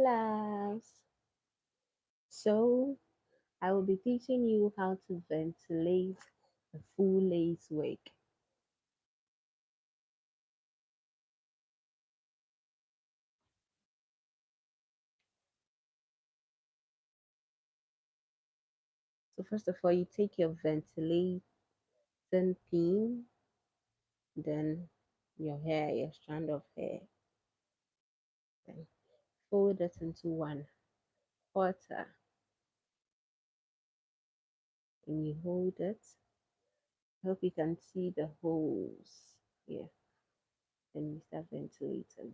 loves. So I will be teaching you how to ventilate a full lace wig. So first of all, you take your ventilating pin, then your hair, your strand of hair, then fold it into one quarter, and you hold it. I hope you can see the holes here. Then you start ventilating.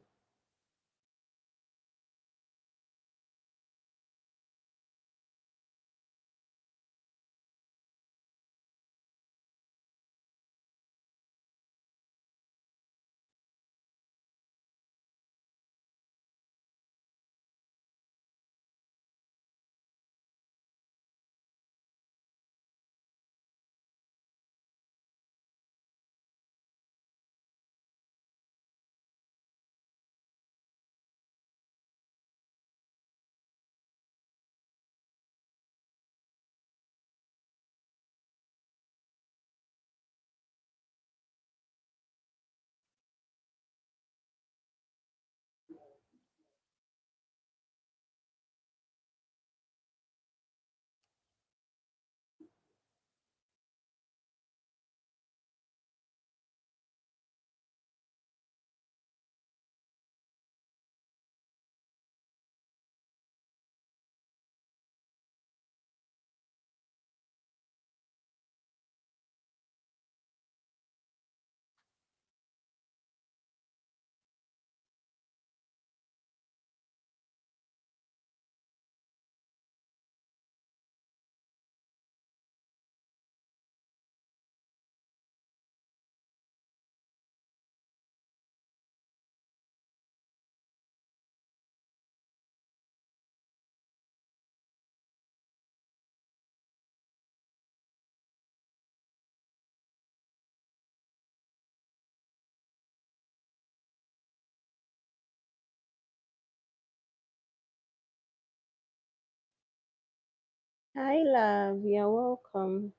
Hi, love. You're welcome.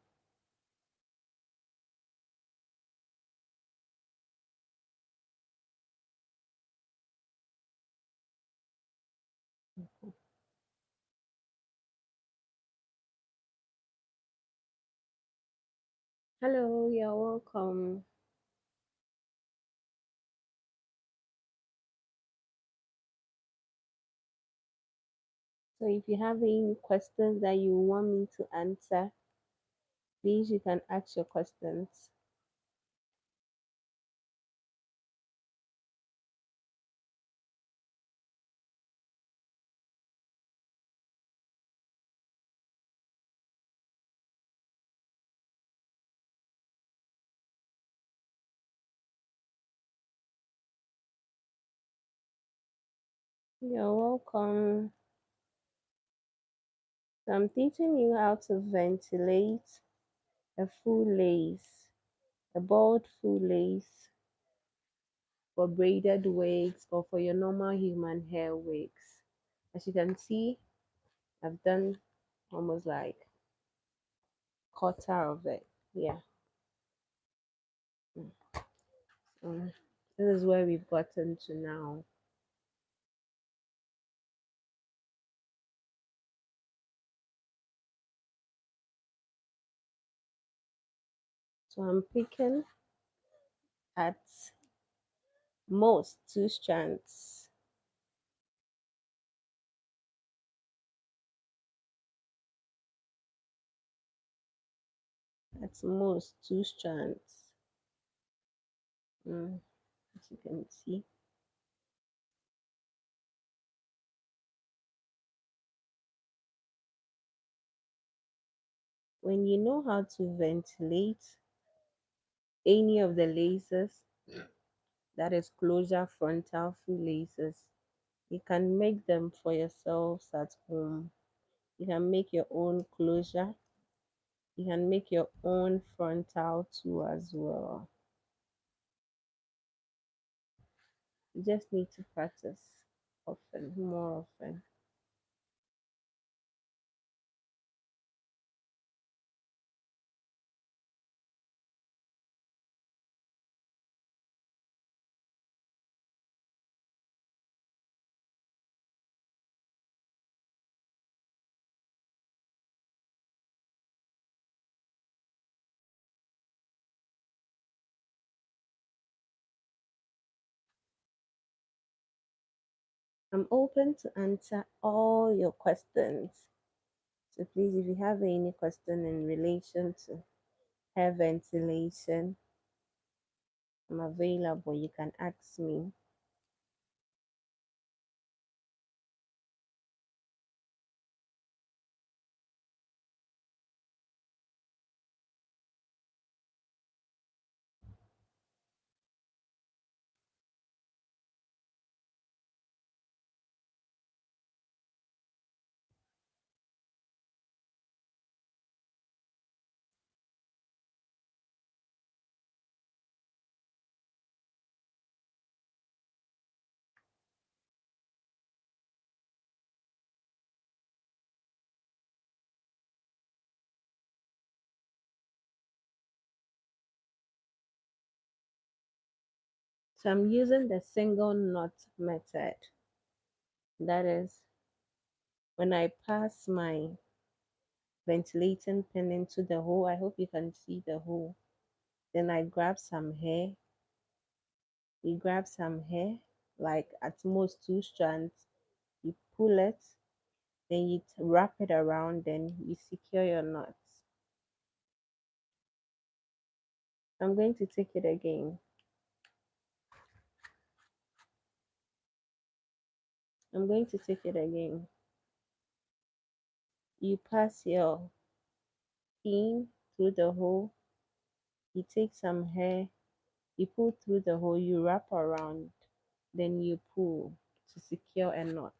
Hello, you're welcome. So if you have any questions that you want me to answer, please you can ask your questions. You're welcome. So I'm teaching you how to ventilate a full lace, a bald full lace for braided wigs or for your normal human hair wigs. As you can see, I've done almost like quarter of it. Yeah. So this is where we've gotten to now. So I'm picking at most two strands. At most two strands. As you can see. When you know how to ventilate any of the laces, that is closure frontal full laces, you can make them for yourselves at home. You can make your own closure. You can make your own frontal too as well. You just need to practice often, more often. I'm open to answer all your questions. So please, if you have any question in relation to hair ventilation, I'm available. You can ask me. So I'm using the single knot method. That is, when I pass my ventilating pin into the hole, I hope you can see the hole. Then I grab some hair. You grab some hair, like at most two strands. You pull it, then you wrap it around, then you secure your knots. I'm going to take it again. I'm going to take it again. You pass your pin through the hole, you take some hair, you pull through the hole, you wrap around, then you pull to secure a knot.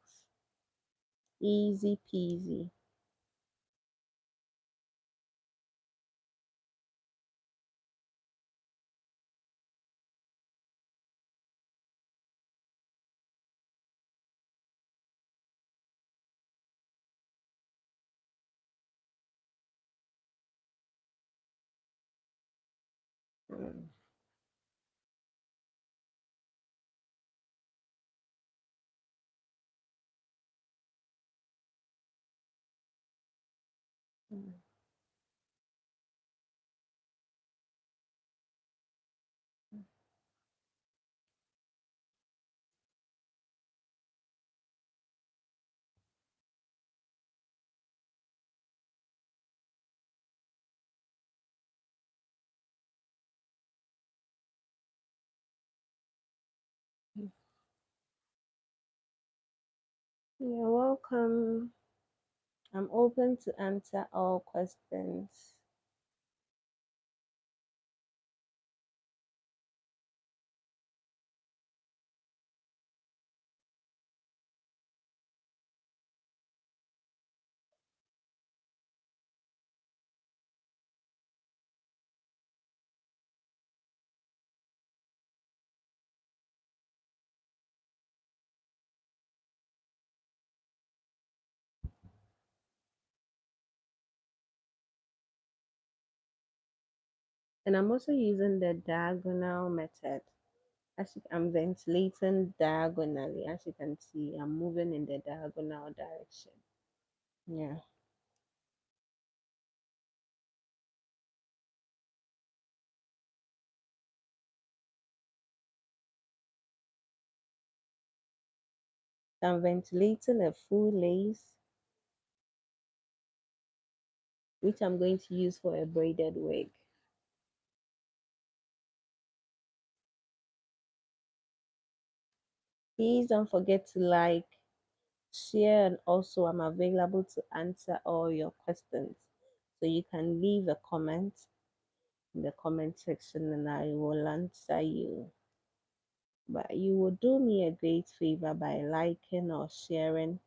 Easy peasy. Mm. Mm. You're welcome. I'm open to answer all questions. And I'm also using the diagonal method. I'm ventilating diagonally. As you can see, I'm moving in the diagonal direction. Yeah. I'm ventilating a full lace, which I'm going to use for a braided wig. Please don't forget to like, share, and also I'm available to answer all your questions. So you can leave a comment in the comment section and I will answer you. But you will do me a great favor by liking or sharing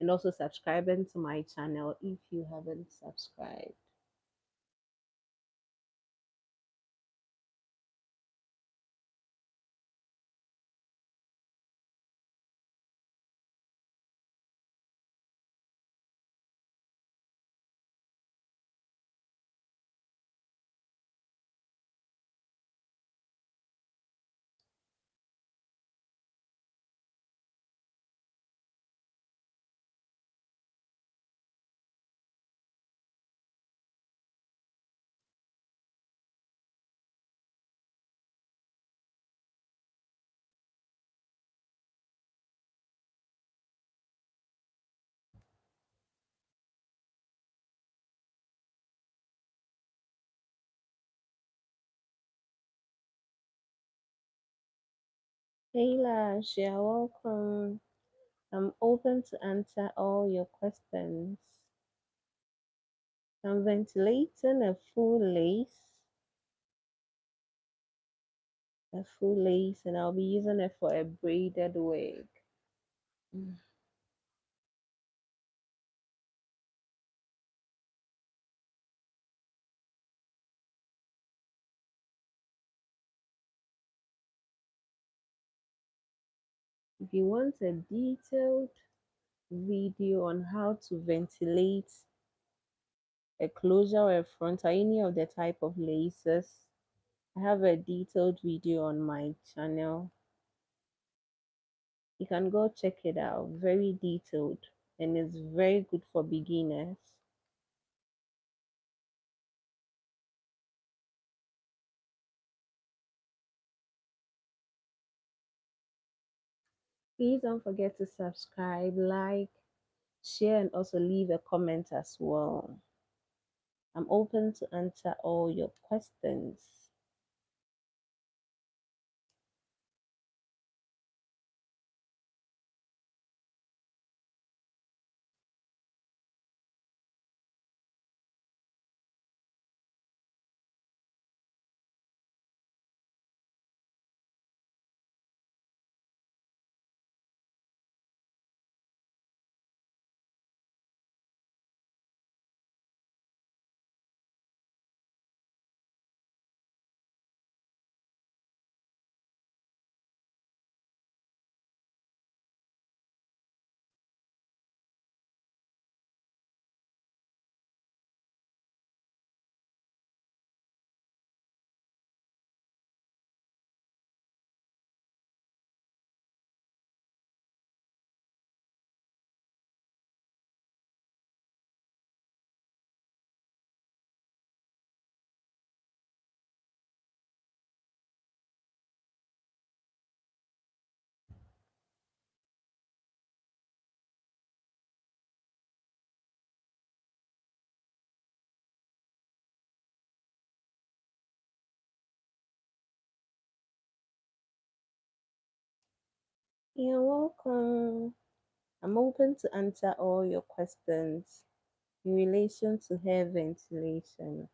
and also subscribing to my channel if you haven't subscribed. Hey Lash, you're welcome. I'm open to answer all your questions. I'm ventilating a full lace, and I'll be using it for a braided wig. Mm. If you want a detailed video on how to ventilate a closure or a front or any of the type of laces, I have a detailed video on my channel. You can go check it out. Very detailed and it's very good for beginners. Please don't forget to subscribe, like, share, and also leave a comment as well. I'm open to answer all your questions. You're welcome. I'm open to answer all your questions in relation to hair ventilation.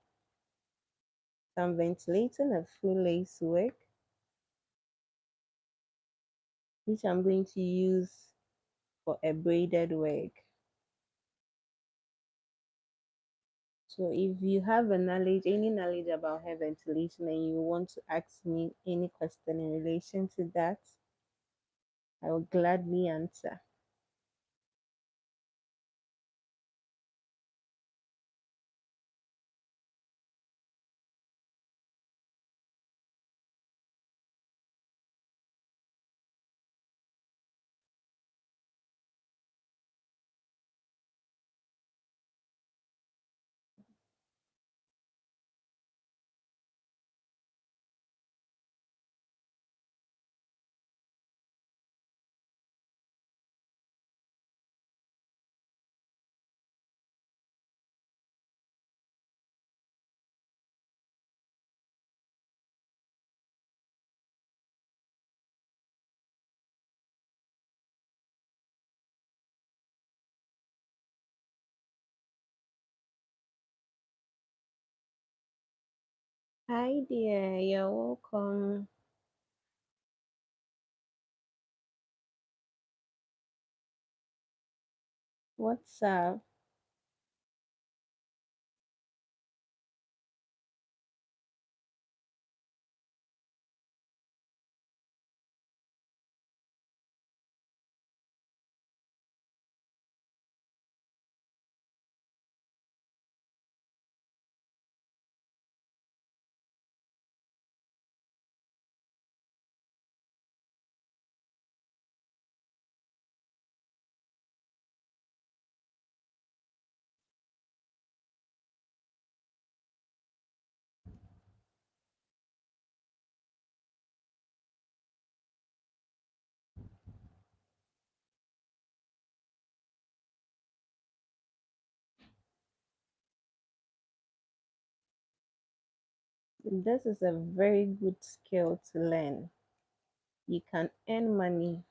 So I'm ventilating a full lace wig, which I'm going to use for a braided wig. So if you have any knowledge about hair ventilation and you want to ask me any question in relation to that, I will gladly answer. Hi dear, you're welcome. What's up? This is a very good skill to learn. You can earn money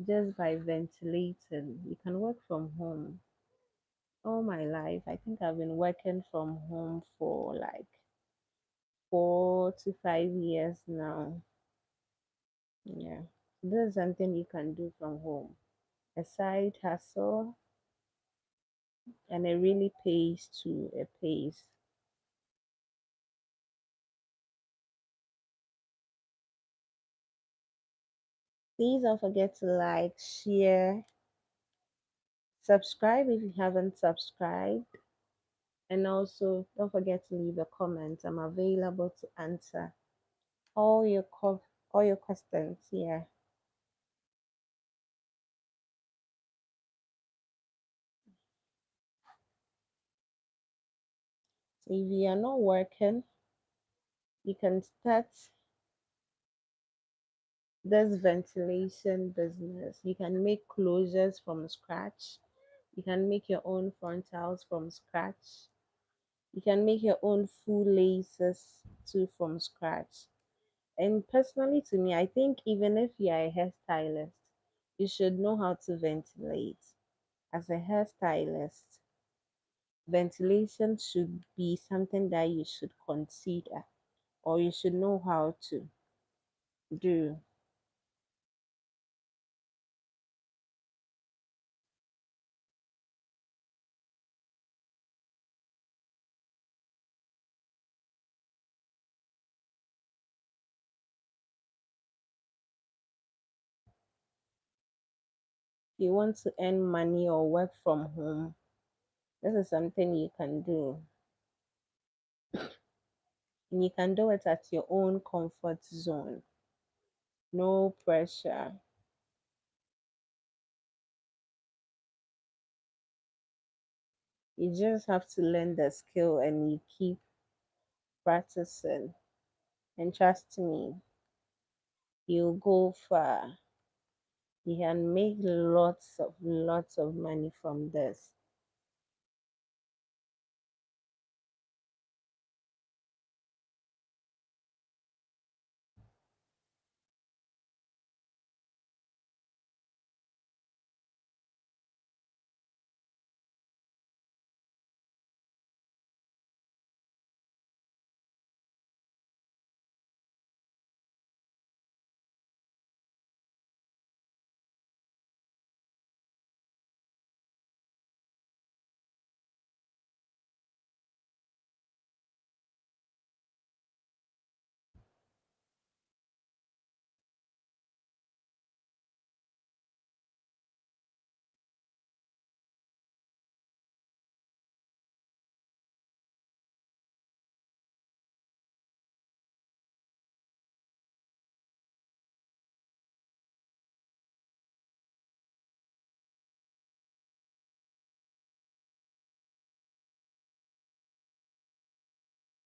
just by ventilating. You can work from home. All my life, I think I've been working from home for like 4 to 5 years now. Yeah. This is something you can do from home. A side hustle, and it really pays too. It pays. Please don't forget to like, share, subscribe if you haven't subscribed, and also don't forget to leave a comment. I'm available to answer all your all your questions. Yeah. So if you are not working, you can start this ventilation business. You can make closures from scratch. You can make your own frontals from scratch. You can make your own full laces too from scratch. And personally, to me, I think even if you are a hairstylist, you should know how to ventilate. As a hairstylist, ventilation should be something that you should consider or you should know how to do. If you want to earn money or work from home, this is something you can do. And you can do it at your own comfort zone. No pressure. You just have to learn the skill and you keep practicing. And trust me, you'll go far. You can make lots of money from this.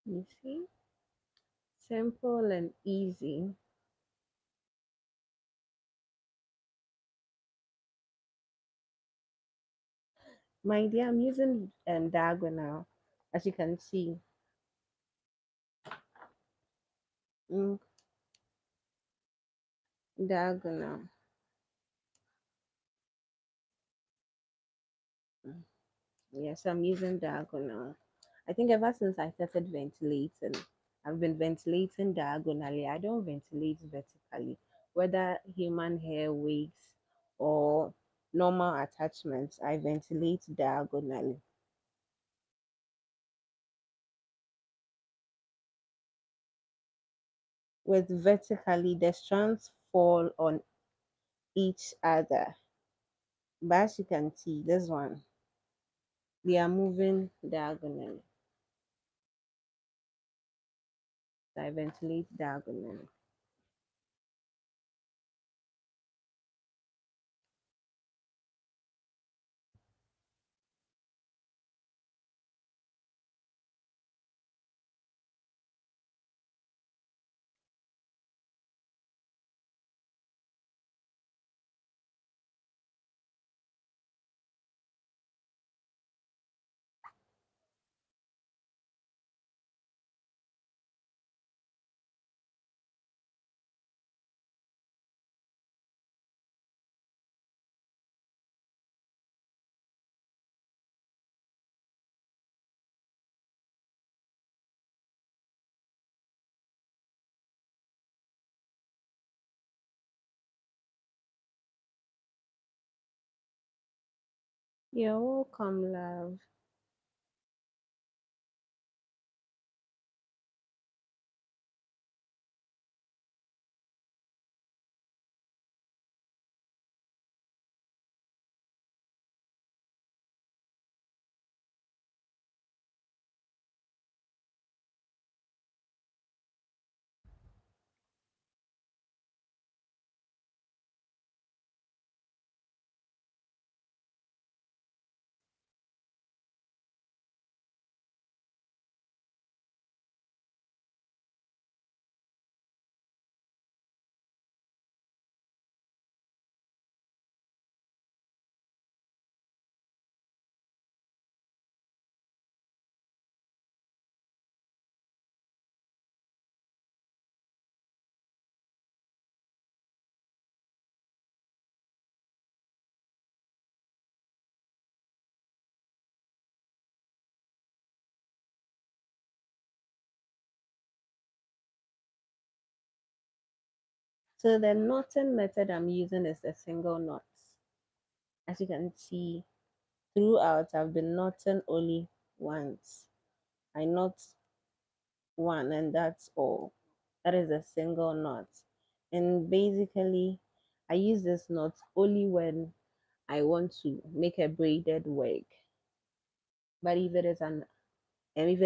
You see? Simple and easy. My dear, I'm using diagonal, as you can see. Mm, diagonal. Mm, yes, I'm using diagonal. I think ever since I started ventilating, I've been ventilating diagonally. I don't ventilate vertically, whether human hair wigs or normal attachments. I ventilate diagonally. With vertically, the strands fall on each other. But as you can see, this one, they are moving diagonally. So I ventilate diagonally. You're welcome, love. So the knotting method I'm using is the single knots. As you can see, throughout I've been knotting only once. I knot one and that's all. That is a single knot. And basically I use this knot only when I want to make a braided wig. But if it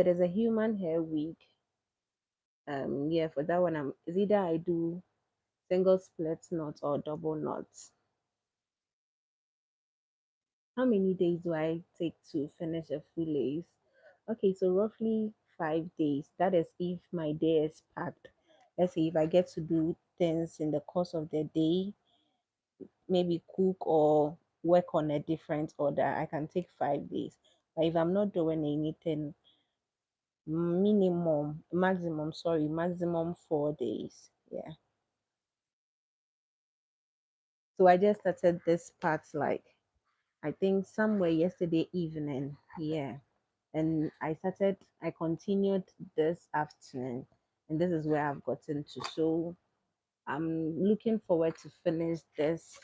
is a human hair wig, yeah, for that one it's either I do single split knots or double knots. How many days do I take to finish a full lace? Okay, so roughly 5 days. That is if my day is packed. Let's say if I get to do things in the course of the day, maybe cook or work on a different order, I can take 5 days. But if I'm not doing anything, maximum 4 days. Yeah. So I just started this part like I think somewhere yesterday evening. Yeah. And I continued this afternoon, and this is where I've gotten to. So I'm looking forward to finish this.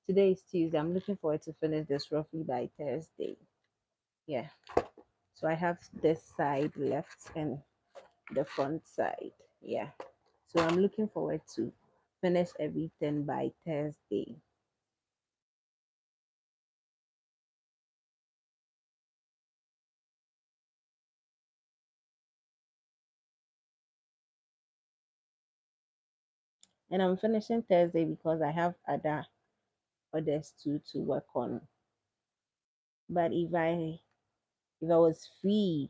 Today is Tuesday. I'm looking forward to finish this roughly by Thursday. Yeah. So I have this side left and the front side. Yeah. So I'm looking forward to finish everything by Thursday. And I'm finishing Thursday because I have other orders to work on. But if I was free,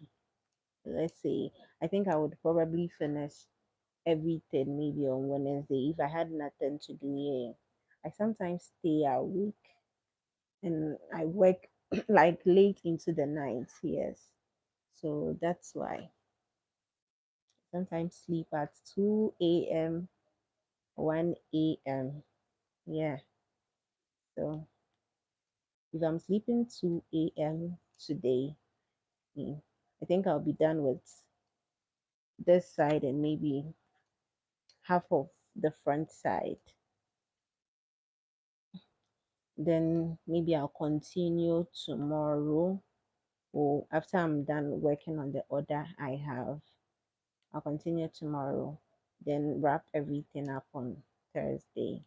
let's say, I think I would probably finish everything maybe on Wednesday if I had nothing to do here. I sometimes stay awake and I work like late into the night, yes. So that's why sometimes sleep at 2 a.m., 1 a.m. Yeah. So if I'm sleeping 2 a.m. today, mm, I think I'll be done with this side and maybe half of the front side. Then maybe I'll continue tomorrow or after I'm done working on the order I have. I'll continue tomorrow, then wrap everything up on Thursday.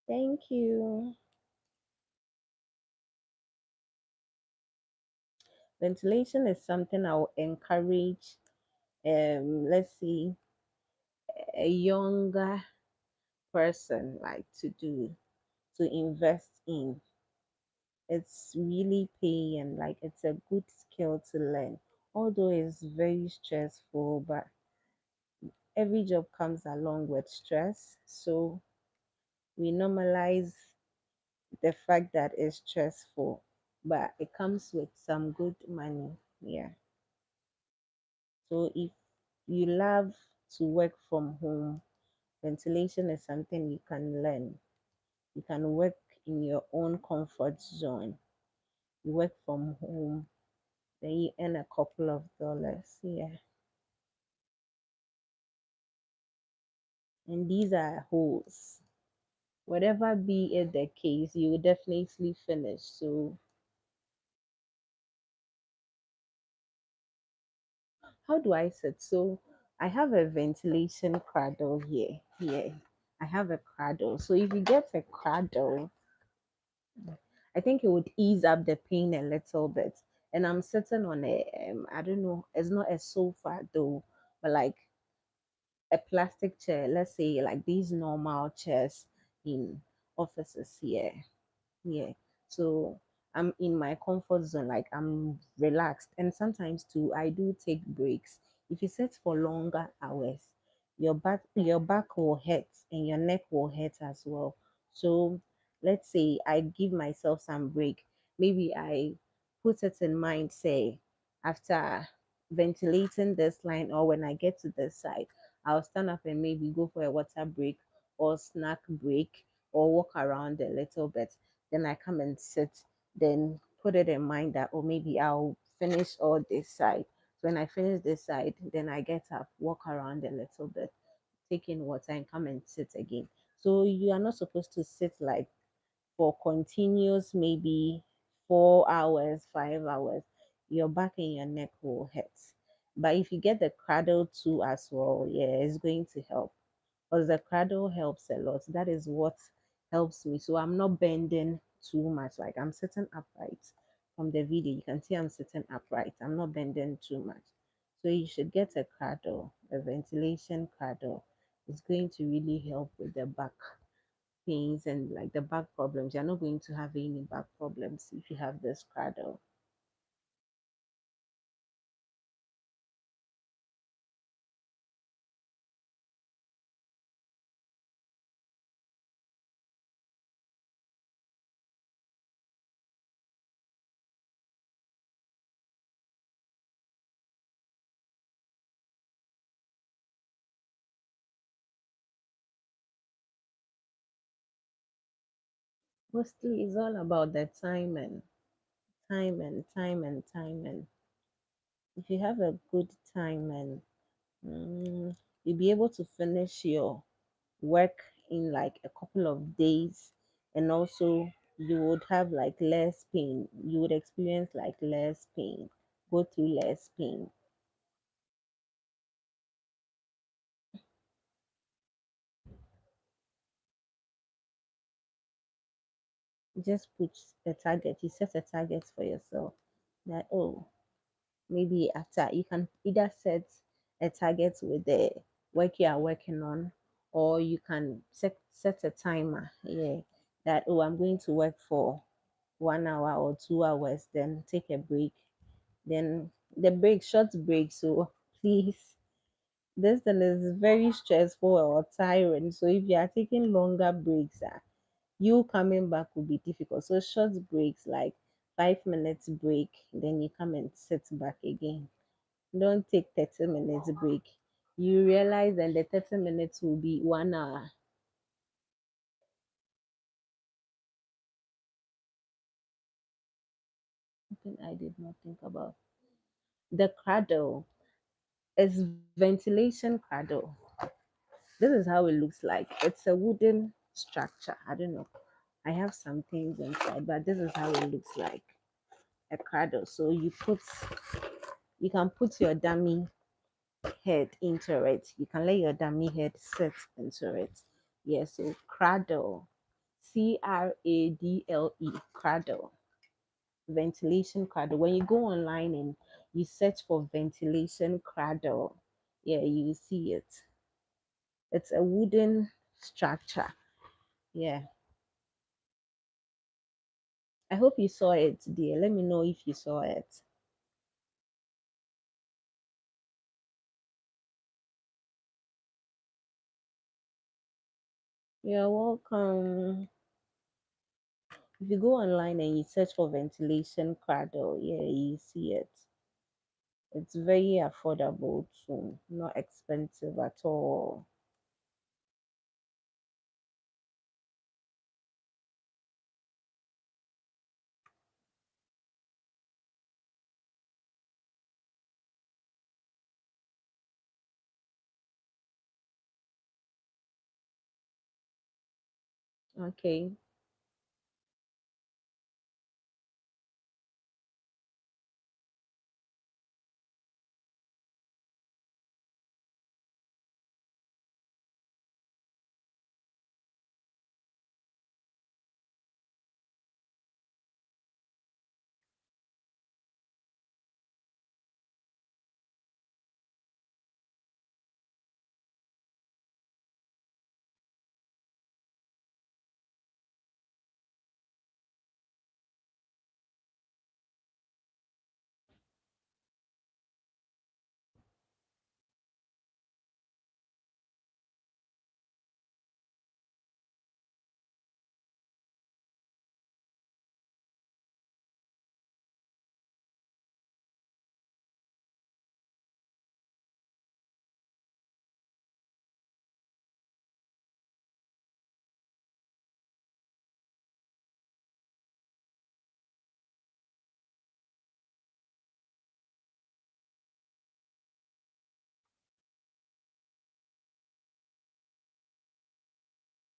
Thank you. Ventilation is something I'll encourage, let's see, a younger person like to do, to invest in. It's really paying, like it's a good skill to learn. Although it's very stressful, but every job comes along with stress. So we normalize the fact that it's stressful, but it comes with some good money. Yeah. So if you love to work from home, ventilation is something you can learn. You can work in your own comfort zone. You work from home, then you earn a couple of dollars. Yeah. and these are holes. Whatever be it the case, you will definitely finish. So how do I sit? So I have a ventilation cradle here. Here. I have a cradle. So if you get a cradle, I think it would ease up the pain a little bit. And I'm sitting on a I don't know, it's not a sofa though, but like a plastic chair, let's say like these normal chairs in offices here. Yeah. So I'm in my comfort zone, like I'm relaxed. And sometimes too, I do take breaks. If you sit for longer hours, your back will hurt and your neck will hurt as well. So let's say I give myself some break. Maybe I put it in mind, say, after ventilating this line or when I get to this side, I'll stand up and maybe go for a water break or snack break or walk around a little bit. Then I come and sit, then put it in mind that, oh, maybe I'll finish all this side. So when I finish this side, then I get up, walk around a little bit, take in water, and come and sit again. So you are not supposed to sit like for continuous maybe 4 hours, 5 hours. Your back and your neck will hurt. But if you get the cradle too as well, yeah, it's going to help because the cradle helps a lot. That is what helps me. So I'm not bending too much. Like I'm sitting upright. From the video, you can see I'm sitting upright. I'm not bending too much. So you should get a cradle, a ventilation cradle. It's going to really help with the back pains and like the back problems. You're not going to have any back problems if you have this cradle. Mostly it's all about the time and if you have a good time and you'll be able to finish your work in like a couple of days, and also you would have like less pain. You would experience like less pain, go through less pain. Just put a target. You set a target for yourself that, oh, maybe after you can either set a target with the work you are working on, or you can set a timer, yeah, that, oh, I'm going to work for 1 hour or 2 hours, then take a break, then the break, short break. So please, this thing is very stressful or tiring. So if you are taking longer breaks, you coming back will be difficult. So short breaks, like 5 minutes break, then you come and sit back again. Don't take 30 minutes break. You realize that the 30 minutes will be 1 hour. Something I did not think about. The cradle is ventilation cradle. This is how it looks like. It's a wooden structure. I don't know. I have some things inside, but this is how it looks like. A cradle. So you can put your dummy head into it. You can let your dummy head sit into it. Yeah, so cradle. Cradle. Cradle. Ventilation cradle. When you go online and you search for ventilation cradle, yeah, you see it. It's a wooden structure. Yeah. I hope you saw it, dear. Let me know if you saw it. You're welcome. If you go online and you search for ventilation cradle, yeah, you see it. It's very affordable too, not expensive at all. Okay.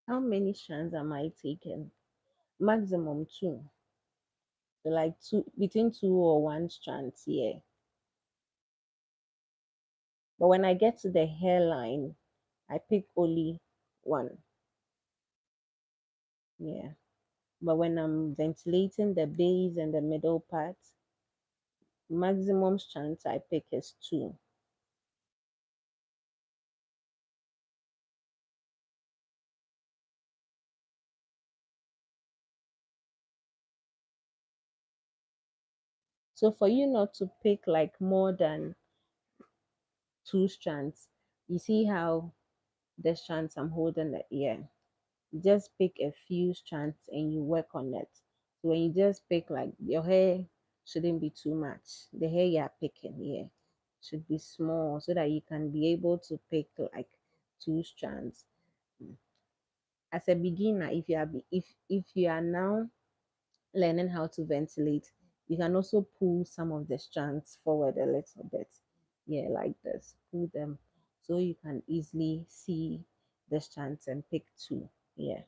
How many strands am I taking? Maximum two. So like two, between two or one strands, yeah. But when I get to the hairline, I pick only one. Yeah. But when I'm ventilating the base and the middle part, maximum strands I pick is two. So for you not to pick like more than two strands, you see how the strands I'm holding it, yeah. Just pick a few strands and you work on it. So when you just pick, like, your hair shouldn't be too much. The hair you're picking here should be small so that you can be able to pick like two strands. As a beginner, if you are now learning how to ventilate, you can also pull some of the strands forward a little bit. Yeah, like this. Pull them so you can easily see the strands and pick two. Yeah.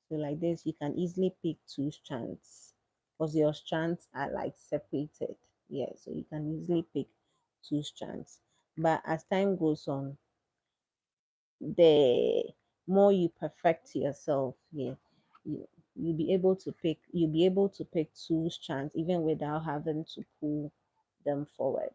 So like this, you can easily pick two strands because your strands are like separated. Yeah, so you can easily pick two strands. But as time goes on, the more you perfect yourself, yeah, you'll be able to pick two strands even without having to pull them forward.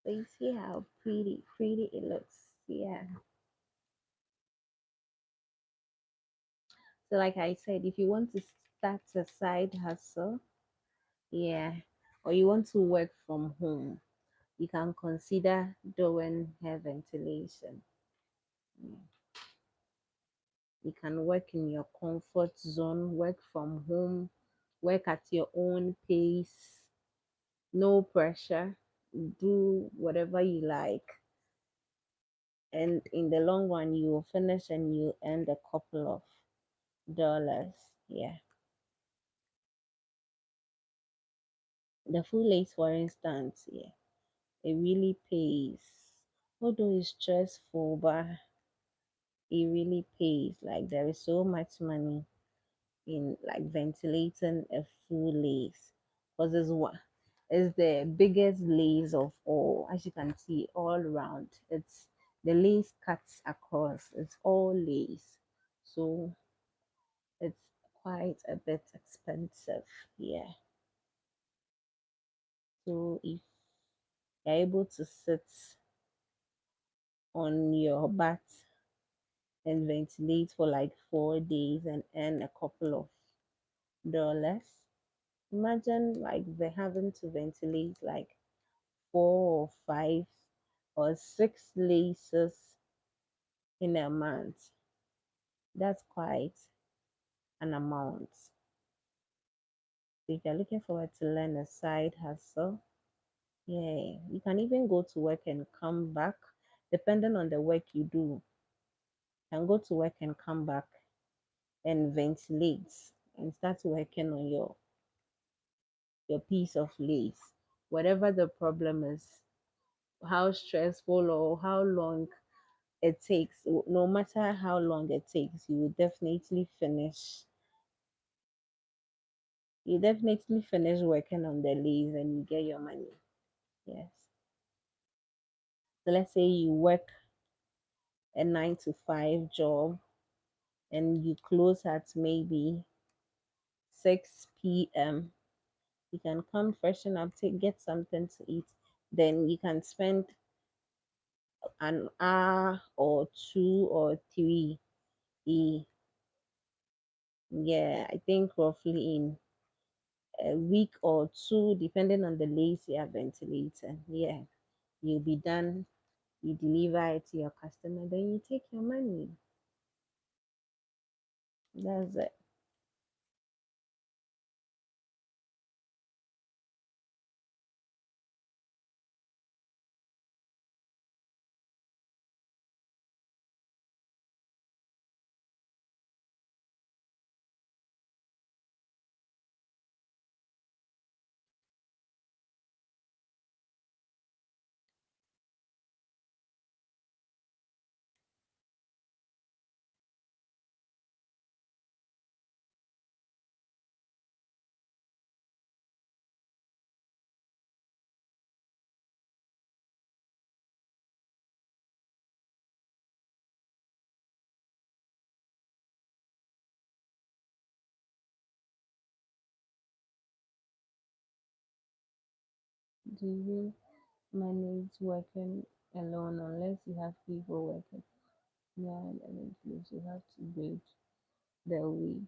So you see how pretty it looks. Yeah. So like I said, if you want to start a side hustle, yeah, or you want to work from home, you can consider doing hair ventilation. Yeah. You can work in your comfort zone, work from home, work at your own pace, no pressure, do whatever you like. And in the long run, you will finish and you earn a couple of dollars. Yeah. The full lace, for instance, yeah, it really pays. Although it's stressful, but it really pays. Like there is so much money in like ventilating a full lace because it's the biggest lace of all, as you can see all around. It's the lace cuts across, it's all lace, so it's quite a bit expensive. Yeah, so if you're able to sit on your butt and ventilate for like 4 days and earn a couple of dollars, imagine like they having to ventilate like 4 or 5 or 6 laces in a month. That's quite an amount. So if you're looking forward to learn a side hustle, yeah, you can even go to work and come back, depending on the work you do. You can go to work and come back and ventilate and start working on your piece of lace. Whatever the problem is, how stressful or how long it takes, no matter how long it takes, you will definitely finish. You definitely finish working on the leaves and you get your money. Yes. So let's say you work a 9 to 5 job and you close at maybe 6 p.m. You can come freshen up, take get something to eat. Then you can spend an hour or 2 or 3. Yeah, I think roughly in a week or two, depending on the lace you are ventilating. Yeah, you'll be done. You deliver it to your customer, then you take your money. That's it. Do you manage working alone unless you have people working? Yeah, and you have to braid the wig.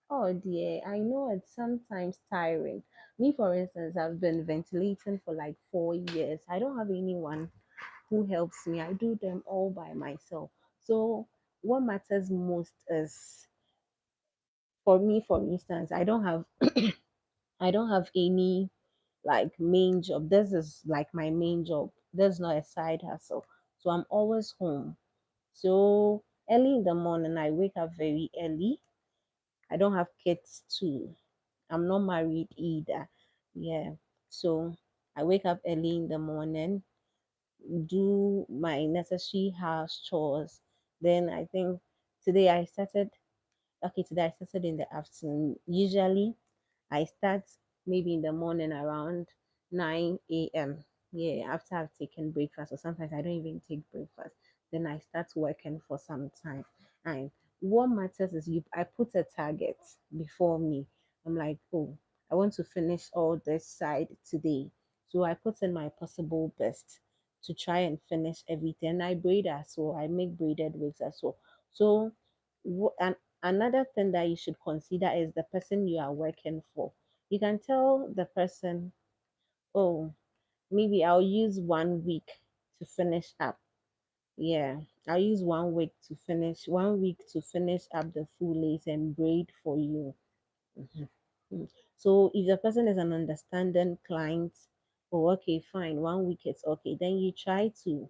Oh dear, I know it's sometimes tiring. Me, for instance, I've been ventilating for like 4 years. I don't have anyone who helps me. I do them all by myself. So what matters most is for me, for instance, I don't have any like main job. This is like my main job. There's not a side hustle. So I'm always home. So early in the morning I wake up very early. I don't have kids too. I'm not married either. Yeah. So I wake up early in the morning, do my necessary house chores. Then I think today I started today I started in the afternoon. Usually I start maybe in the morning around 9 a.m. Yeah, after I've taken breakfast, or sometimes I don't even take breakfast. Then I start working for some time. And what matters is I put a target before me. I'm like, oh, I want to finish all this side today. So I put in my possible best to try and finish everything. I braid as well. I make braided wigs as well. So, and another thing that you should consider is the person you are working for. You can tell the person, oh, maybe I'll use 1 week to finish up. Yeah, I'll use 1 week to finish up the full lace and braid for you. Mhm. Mm. So if the person is an understanding client, oh, okay, fine, 1 week it's okay. Then you try to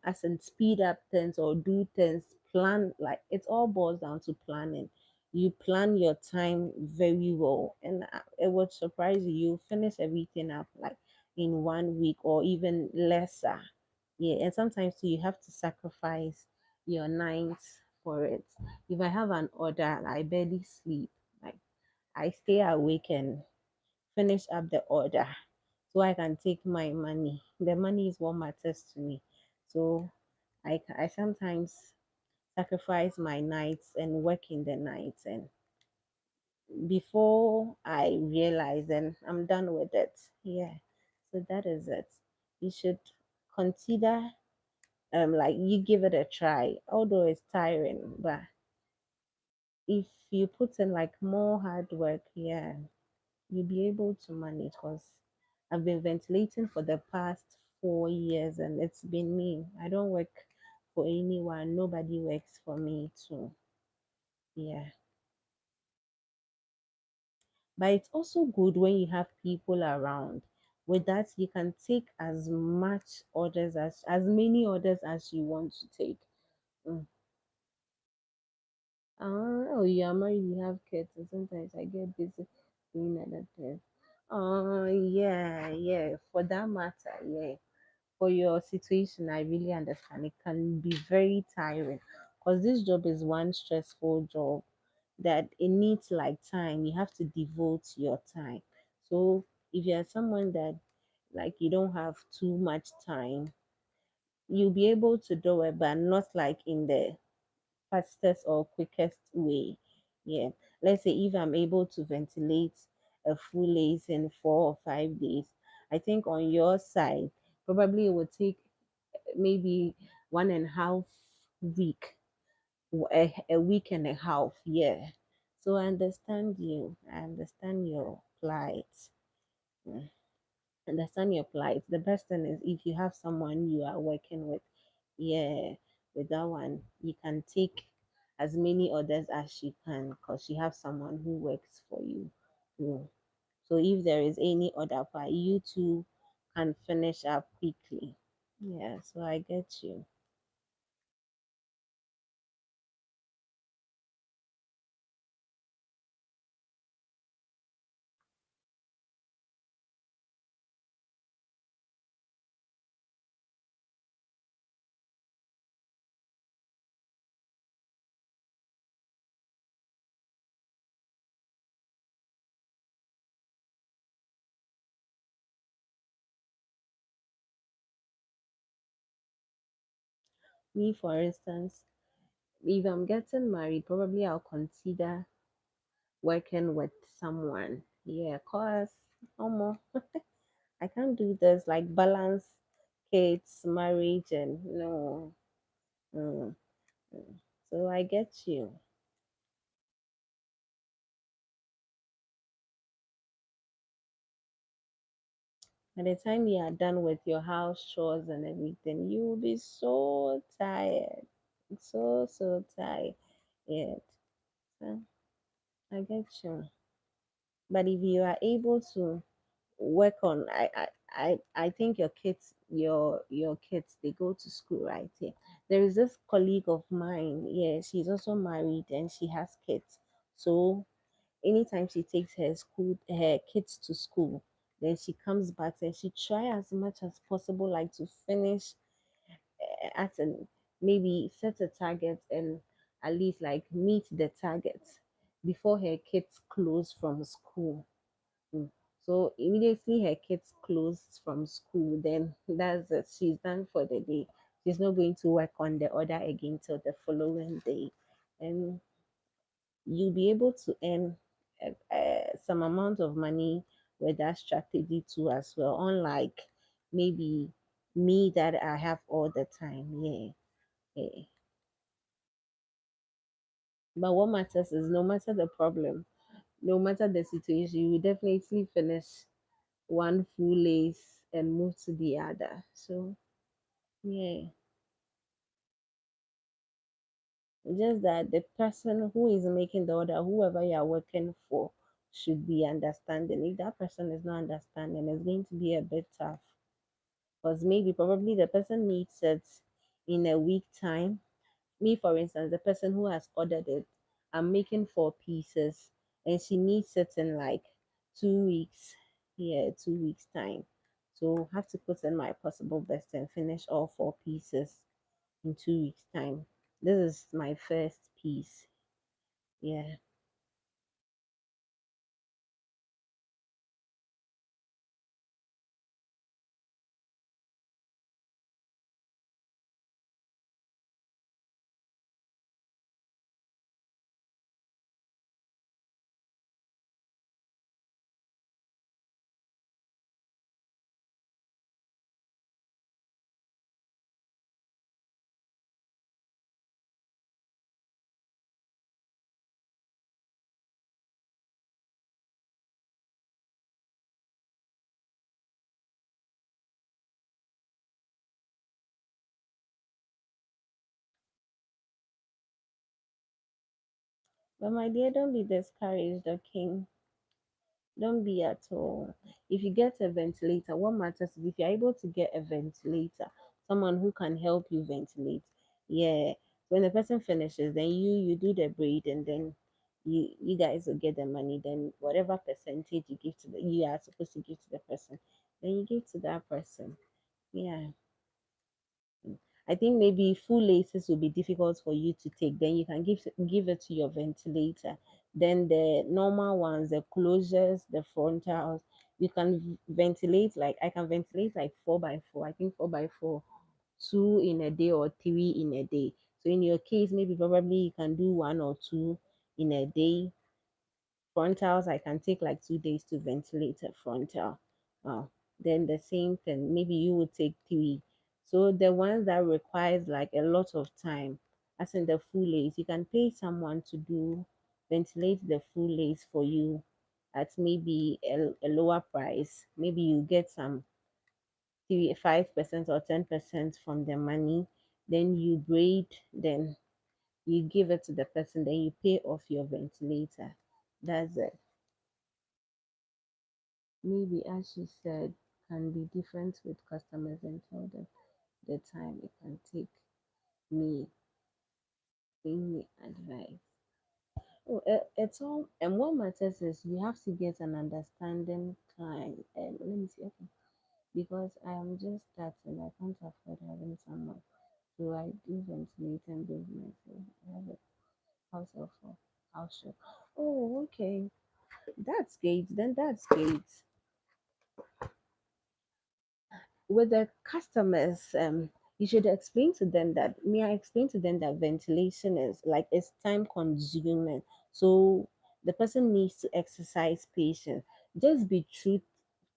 as in speed up things or do things, plan, like it all boils down to planning. You plan your time very well, and it would surprise you. You finish everything up like in 1 week or even lesser. Yeah, and sometimes too, you have to sacrifice your nights for it. If I have an order, I barely sleep. Like I stay awake and finish up the order so I can take my money. The money is what matters to me. So I sometimes sacrifice my nights and work in the nights, and before I realize, then I'm done with it. Yeah. So that is it. You should consider like you give it a try, although it's tiring, but if you put in like more hard work, yeah, you'll be able to manage. Because I've been ventilating for the past 4 years and it's been me. I don't work for anyone. Nobody works for me too. Yeah. But it's also good when you have people around. With that, you can take as many orders as you want to take. Mm. Oh, you are married, you have kids, and sometimes I get busy doing other things. Oh, yeah, yeah. For that matter, yeah. For your situation, I really understand. It can be very tiring because this job is one stressful job that it needs like time. You have to devote your time. So if you're someone that like you don't have too much time, you'll be able to do it, but not like in the fastest or quickest way. Yeah. Let's say if I'm able to ventilate a full lace in 4 or 5 days, I think on your side, probably it would take maybe 1.5 week, a week and a half. Yeah. So I understand you. I understand your plight. Mm. Understand your plight. The best thing is if you have someone you are working with, yeah, with that one, you can take as many orders as you can because you have someone who works for you. Mm. So if there is any order part, you two can finish up quickly. Yeah, so I get you. Me, for instance, if I'm getting married, probably I'll consider working with someone. Yeah, cause almost I can't do this like balance kids, marriage, and no. Mm, mm. So I get you. By the time you are done with your house chores and everything, you will be so tired. So tired. Yeah. So I get you. But if you are able to work on I think your kids they go to school, right? Yeah. There is this colleague of mine, yeah, she's also married and she has kids. So anytime she takes her kids to school, then she comes back and she try as much as possible like to finish at an maybe set a target and at least like meet the targets before her kids close from school. Mm. So immediately her kids close from school, then that's it. She's done for the day. She's not going to work on the order again till the following day. And you'll be able to earn some amount of money with that strategy too as well. Unlike maybe me that I have all the time. Yeah, yeah. But what matters is no matter the problem, no matter the situation, you will definitely finish one full lace and move to the other. So yeah, just that the person who is making the order, whoever you are working for, should be understanding. If that person is not understanding, it's going to be a bit tough. Because maybe probably the person needs it in a week time. Me, for instance, the person who has ordered it, I'm making 4 pieces and she needs it in like 2 weeks. Yeah, 2 weeks time. So have to put in my possible best and finish all 4 pieces in 2 weeks time. This is my first piece. Yeah. But my dear, don't be discouraged, okay? Don't be at all. If you get a ventilator, what matters is if you're able to get a ventilator, someone who can help you ventilate. Yeah. When the person finishes, then you do the braid and then you guys will get the money. Then whatever percentage you give to the you are supposed to give to the person, then you give to that person. Yeah. I think maybe full laces will be difficult for you to take. Then you can give it to your ventilator. Then the normal ones, the closures, the frontals, you can ventilate like I can ventilate like 4 by 4. I think 4 by 4, 2 in a day or 3 in a day. So in your case, maybe probably you can do 1 or 2 in a day. Frontals, I can take like 2 days to ventilate a frontal. Then the same thing, maybe you would take 3. So the ones that requires like a lot of time, as in the full lace, you can pay someone to do ventilate the full lace for you at maybe a lower price. Maybe you get some 5% or 10% from the money. Then you braid, then you give it to the person, then you pay off your ventilator. That's it. Maybe as she said, can be different with customers and tell them the time it can take me, give me advice. Oh, it's all, and what matters is you have to get an understanding client. And let me see, okay, because I am just starting, I can't afford having someone. So I do ventilate and build myself. I have a house of house shop. Oh, okay, that's great. Then that's great. With the customers, you should explain to them that may I explain to them that ventilation is like it's time consuming. So the person needs to exercise patience. Just be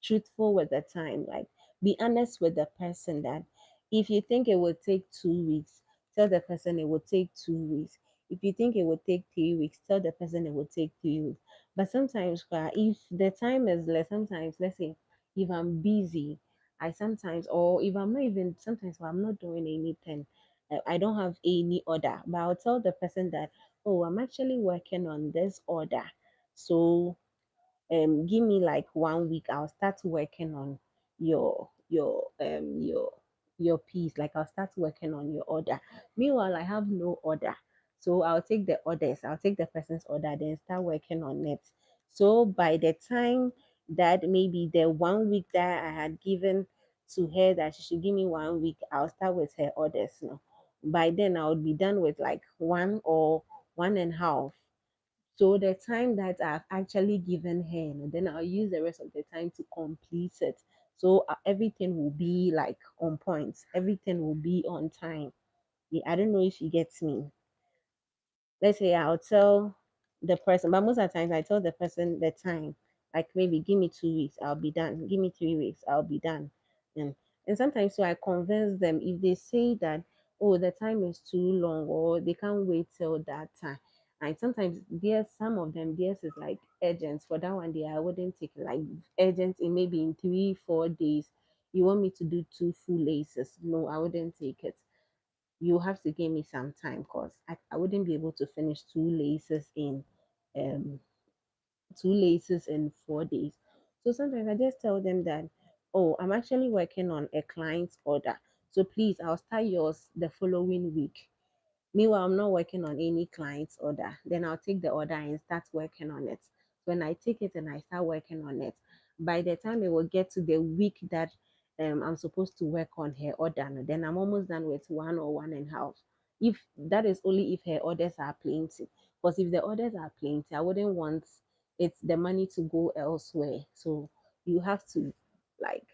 truthful with the time. Like be honest with the person that if you think it will take 2 weeks, tell the person it will take 2 weeks. If you think it will take 3 weeks, tell the person it will take 3 weeks. But sometimes if the time is less, sometimes let's say if I'm busy, I sometimes, or if I'm not even, sometimes if I'm not doing anything, I don't have any order, but I'll tell the person that, oh, I'm actually working on this order. So give me like 1 week, I'll start working on your piece. Like I'll start working on your order. Meanwhile, I have no order. So I'll take the orders, I'll take the person's order, then start working on it. So by the time that maybe the 1 week that I had given to her that she should give me 1 week, I'll start with her orders now. By then I would be done with like one or one and a half. So the time that I've actually given her, then I'll use the rest of the time to complete it. So everything will be like on point. Everything will be on time. Yeah, I don't know if you get me. Let's say I'll tell. the person. But most of the times I tell the person the time, like maybe give me 2 weeks, I'll be done. Give me 3 weeks, I'll be done. And and sometimes so I convince them if they say that oh the time is too long or they can't wait till that time. And sometimes there's some of them theirs is like urgent. For that one day I wouldn't take it like urgent in maybe in 3 4 days. You want me to do two full laces? No, I wouldn't take it. You have to give me some time because I wouldn't be able to finish um 2 laces in 4 days. So sometimes I just tell them that, oh, I'm actually working on a client's order. So please, I'll start yours the following week. Meanwhile, I'm not working on any client's order. Then I'll take the order and start working on it. When I take it and I start working on it, by the time it will get to the week that I'm supposed to work on her order, no, then I'm almost done with one or one and a half. If that is only if her orders are plenty. Because if the orders are plenty, I wouldn't want it's the money to go elsewhere. So you have to like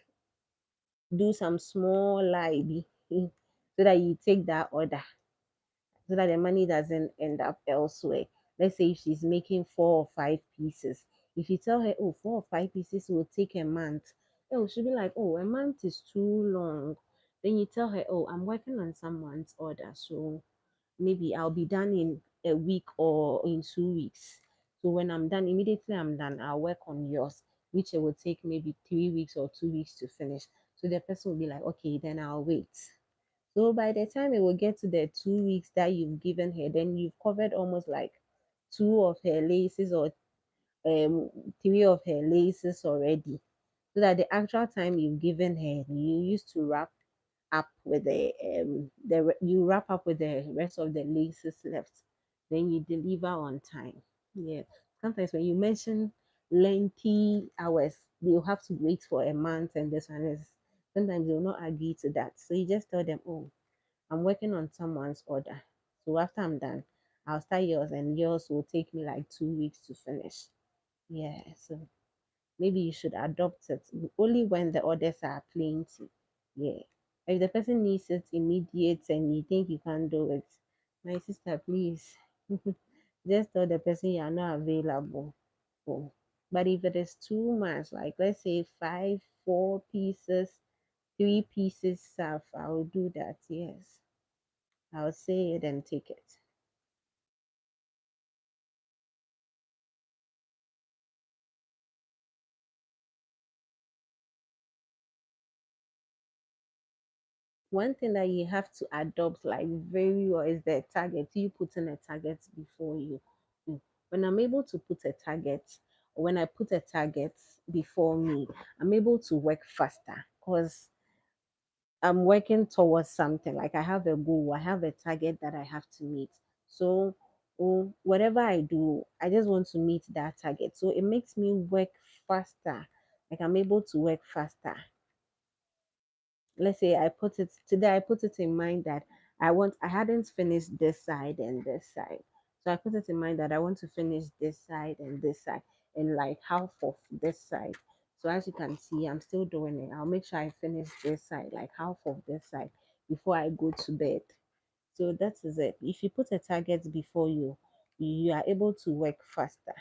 do some small lie so that you take that order so that the money doesn't end up elsewhere. Let's say if she's making 4 or 5 pieces, if you tell her, oh, 4 or 5 pieces will take a month, oh, she'll be like, oh, a month is too long. Then you tell her, oh, I'm working on someone's order, so maybe I'll be done in a week or in 2 weeks. So when I'm done, immediately I'm done, I'll work on yours, which it will take maybe 3 weeks or 2 weeks to finish. So the person will be like, okay, then I'll wait. So by the time it will get to the 2 weeks that you've given her, then you've covered almost like two of her laces or um three of her laces already. So that the actual time you've given her, you used to wrap up with you wrap up with the rest of the laces left. Then you deliver on time. Yeah. Sometimes when you mention lengthy hours, they'll have to wait for a month and this one is sometimes they'll not agree to that. So you just tell them, oh, I'm working on someone's order. So after I'm done, I'll start yours, and yours will take me like 2 weeks to finish. Yeah, so maybe you should adopt it only when the orders are plenty. Yeah. If the person needs it immediate and you think you can do it, my sister, please just tell the person you are not available. Oh. But if it is too much, like let's say 4 pieces, 3 pieces stuff, I will do that. Yes. I'll say it and take it. One thing that you have to adopt like very well is the target. You put in a target before you. Mm. When I'm able to put a target, or when I put a target before me, I'm able to work faster because I'm working towards something. Like I have a goal, I have a target that I have to meet. So whatever I do, I just want to meet that target. So it makes me work faster. Like I'm able to work faster. Let's say I put it in mind that I hadn't finished this side and this side. So I put it in mind that I want to finish this side and this side and like half of this side. So as you can see, I'm still doing it. I'll make sure I finish this side, like half of this side before I go to bed. So that is it. If you put a target before you, you are able to work faster.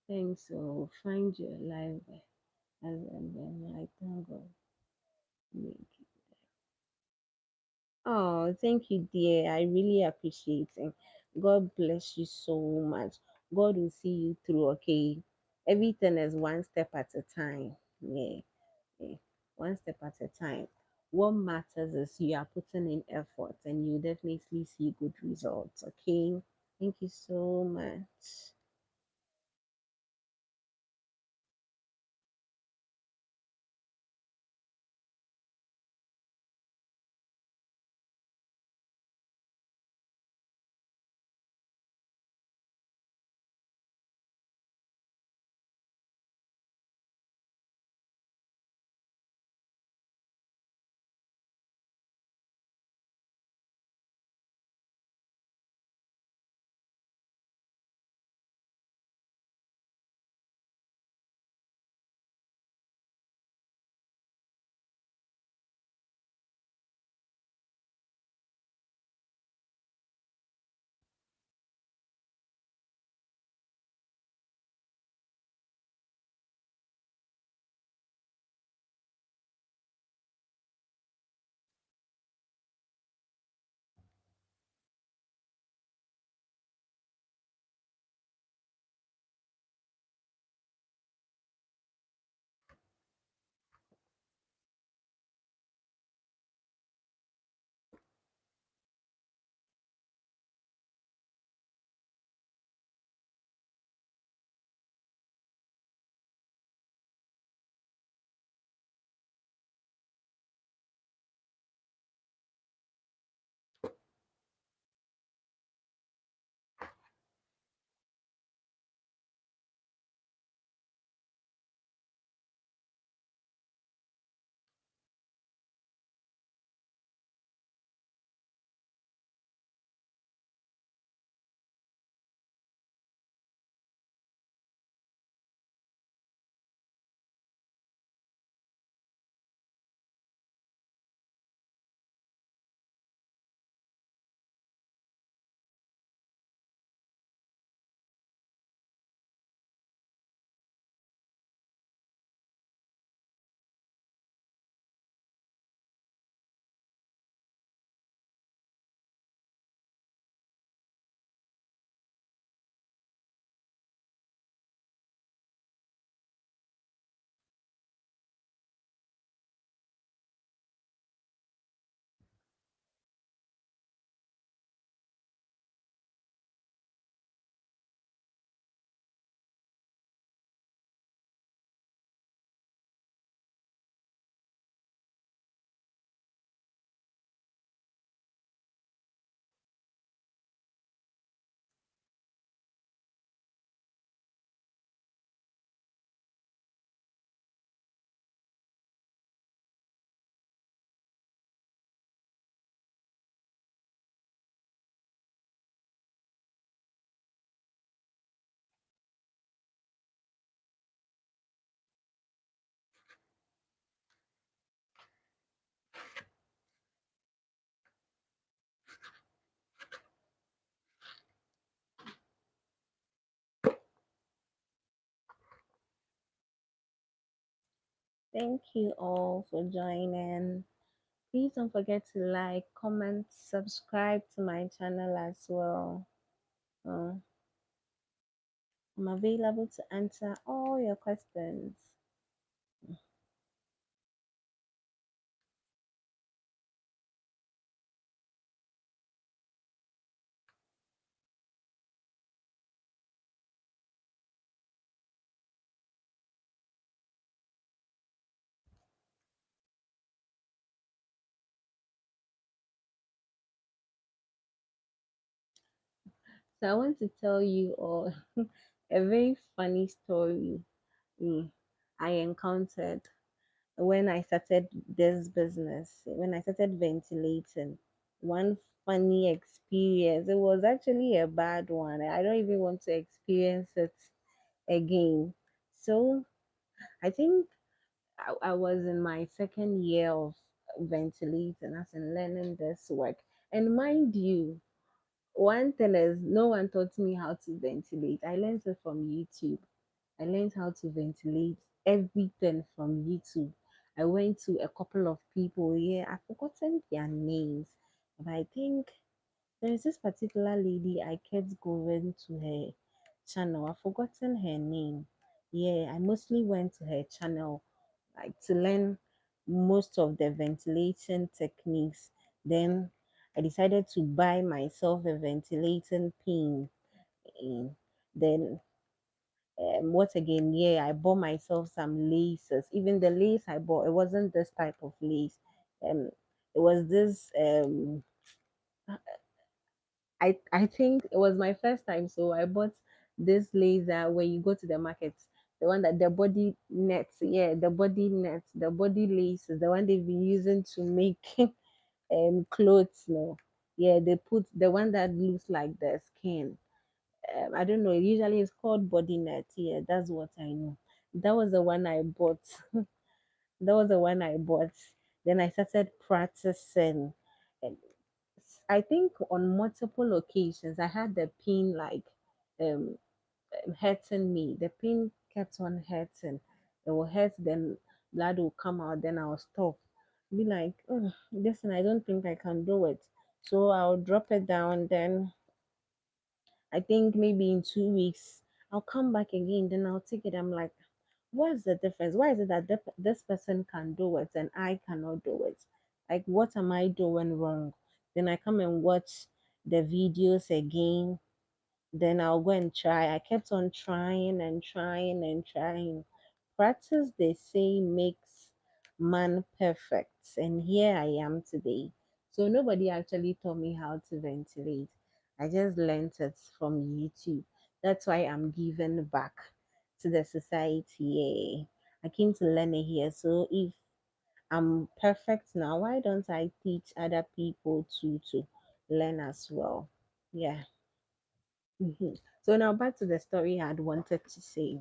Thanks. So find your life and then like thank God. Oh, thank you, dear. I really appreciate it. God bless you so much. God will see you through, okay? Everything is one step at a time. Yeah, yeah. One step at a time. What matters is you are putting in effort and you definitely see good results, okay? Thank you so much. Thank you all for joining. Please don't forget to like, comment, subscribe to my channel as well. Uh, I'm available to answer all your questions. So I want to tell you all a very funny story mm, I encountered when I started this business, when I started ventilating. One funny experience. It was actually a bad one. I don't even want to experience it again. So I think I was in my second year of ventilating, as in learning this work. And mind you, one thing is, no one taught me how to ventilate. I learned it from YouTube. I learned how to ventilate everything from YouTube. I went to a couple of people. Yeah, I've forgotten their names, but I think there's this particular lady I kept going to her channel. I've forgotten her name. Yeah, I mostly went to her channel like to learn most of the ventilation techniques. Then I decided to buy myself a ventilating pin. eh, Then what again? Yeah, I bought myself some laces. Even the lace I bought, it wasn't this type of lace. It was this I think it was my first time, so I bought this laser where you go to the market, the one that the body nets, yeah, the body nets, the body laces, the one they've been using to make clothes. No, yeah, they put the one that looks like the skin. I don't know. Usually it's called body net. Yeah, that's what I know. That was the one I bought. That was the one I bought. Then I started practicing. And I think on multiple occasions I had the pain like um hurting me. The pain kept on hurting. It will hurt, then blood will come out, then I'll stop. Be like, "Ugh, listen, I don't think I can do it." So I'll drop it down. Then I think maybe in 2 weeks I'll come back again. Then I'll take it. I'm like, what's the difference? Why is it that this person can do it and I cannot do it? Like, what am I doing wrong? Then I come and watch the videos again. Then I'll go and try. I kept on trying and trying and trying. Practice, they say, makes man perfect. And here I am today. So nobody actually taught me how to ventilate. I just learned it from YouTube. That's why I'm giving back to the society. Yeah. I came to learn it here. So if I'm perfect now, why don't I teach other people to learn as well? Yeah. So now back to the story I had wanted to say.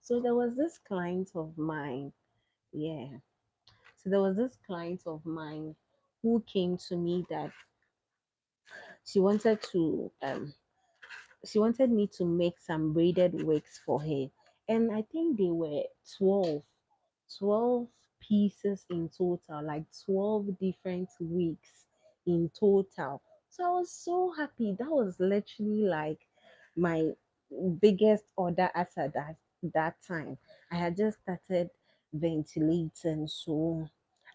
So there was this client of mine. Yeah. So there was this client of mine who came to me that she wanted to she wanted me to make some braided wigs for her. And I think they were 12, 12 pieces in total, like 12 different wigs in total. So I was so happy. That was literally like my biggest order as at that time. I had just started ventilating, so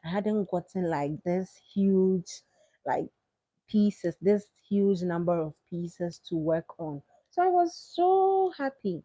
I hadn't gotten like this huge like pieces, this huge number of pieces to work on. So I was so happy.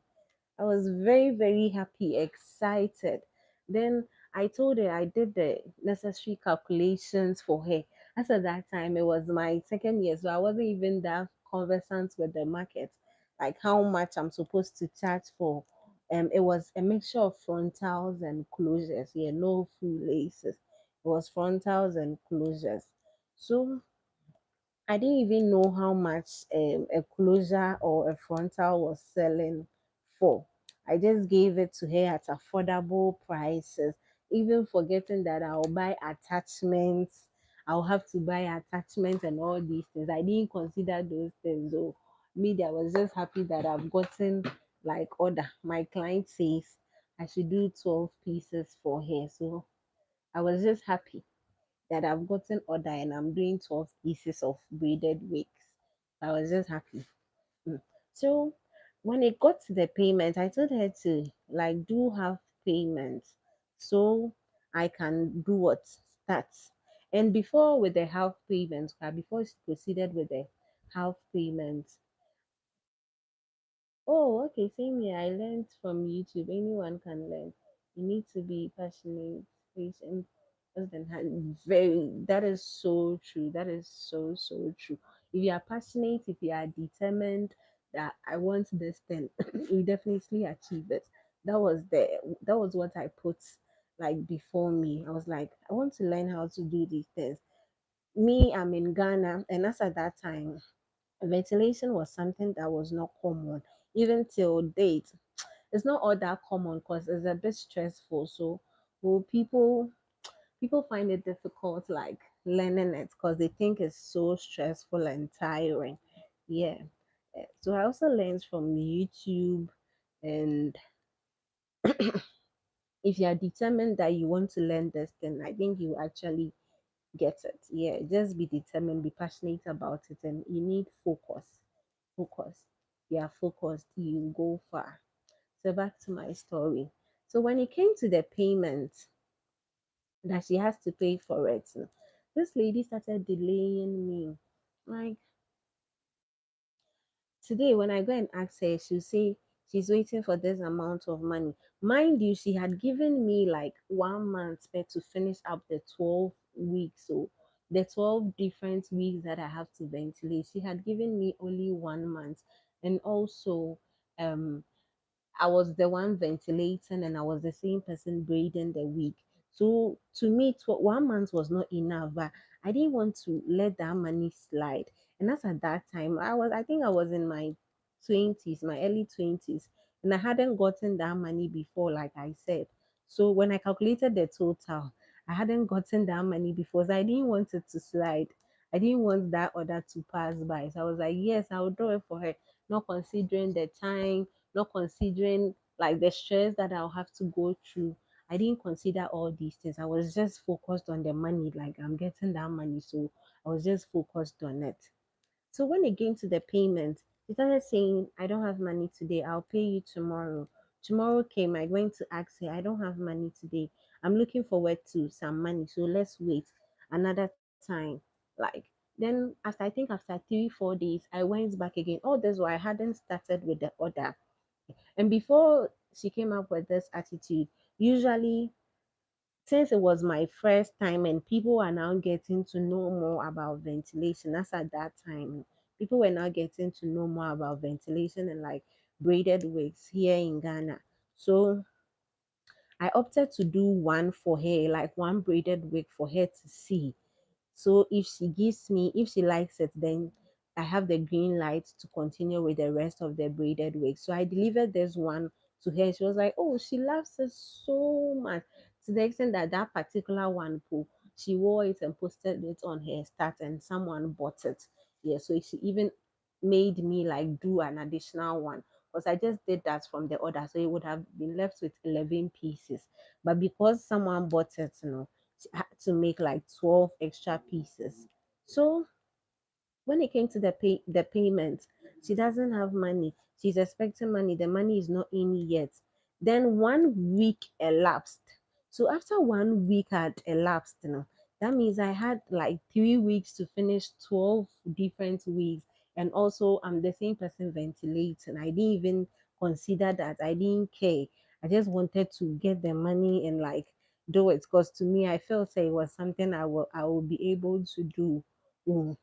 I was very, very happy, excited. Then I told her I did the necessary calculations for her. As at that time, it was my second year, so I wasn't even that conversant with the market, like how much I'm supposed to charge for. It was a mixture of frontals and closures. Yeah, no full laces. It was frontals and closures. So I didn't even know how much a closure or a frontal was selling for. I just gave it to her at affordable prices, even forgetting that I'll buy attachments. I'll have to buy attachments and all these things. I didn't consider those things. So me, I was just happy that I've gotten like order. My client says I should do 12 pieces for her. So I was just happy that I've gotten order and I'm doing 12 pieces of braided wigs. I was just happy. Mm. So when it got to the payment, I told her to like do half payment so I can do what starts. And before with the half payment, before she proceeded with the half payment, oh, okay, same here. I learned from YouTube. Anyone can learn. You need to be passionate, patient, husband. Very, that is so true. That is so, so true. If you are passionate, if you are determined that I want this thing, you definitely achieve it. That was what I put like before me. I was like, I want to learn how to do these things. Me, I'm in Ghana, and as at that time, ventilation was something that was not common even till date. It's not all that common because it's a bit stressful. So well, people find it difficult like learning it because they think it's so stressful and tiring. Yeah. So I also learned from YouTube, and if you are determined that you want to learn this thing, I think you actually get it. Yeah, just be determined, be passionate about it, and you need focus. Focus. You are focused, you go far. So back to my story. So when it came to the payment that she has to pay for it, this lady started delaying me. Like today, when I go and ask her, she'll say she's waiting for this amount of money. Mind you, she had given me like 1 month spare to finish up the 12 weeks. So the 12 different weeks that I have to ventilate, she had given me only 1 month. And also, um, I was the one ventilating and I was the same person braiding the wig. So to me, 1 month was not enough, but I didn't want to let that money slide. And that's at that time, I think I was in my 20s, my early 20s, and I hadn't gotten that money before, like I said. So when I calculated the total, I hadn't gotten that money before, so I didn't want it to slide. I didn't want that order to pass by. So I was like, yes, I'll do it for her, not considering the time, not considering like the stress that I'll have to go through. I didn't consider all these things. I was just focused on the money, like I'm getting that money. So I was just focused on it. So when it came to the payment, he started saying, I don't have money today. I'll pay you tomorrow. Tomorrow came. I went to ask her, I don't have money today. I'm looking forward to some money. So let's wait another time. Like, then after 3, 4 days, I went back again. Oh, that's why I hadn't started with the order. And before she came up with this attitude, usually, since it was my first time and people are now getting to know more about ventilation, as at that time, people were now getting to know more about ventilation and like braided wigs here in Ghana. So I opted to do one for her, like one braided wig for her to see. So if she likes it, then I have the green light to continue with the rest of the braided wig. So I delivered this one to her. She was like, oh, she loves it so much to the extent that that particular one, she wore it and posted it on her stat, and someone bought it. Yeah, so she even made me like do an additional one because I just did that from the order, so it would have been left with 11 pieces. But because someone bought it, had to make like 12 extra pieces. So when it came to the payment, she doesn't have money. She's expecting money. The money is not in yet. Then 1 week elapsed. So after 1 week had elapsed, that means I had like 3 weeks to finish 12 different weeks. And also I'm the same person ventilating. I didn't even consider that. I didn't care. I just wanted to get the money and like do it. Because to me, I felt like it was something I will be able to do. Mm.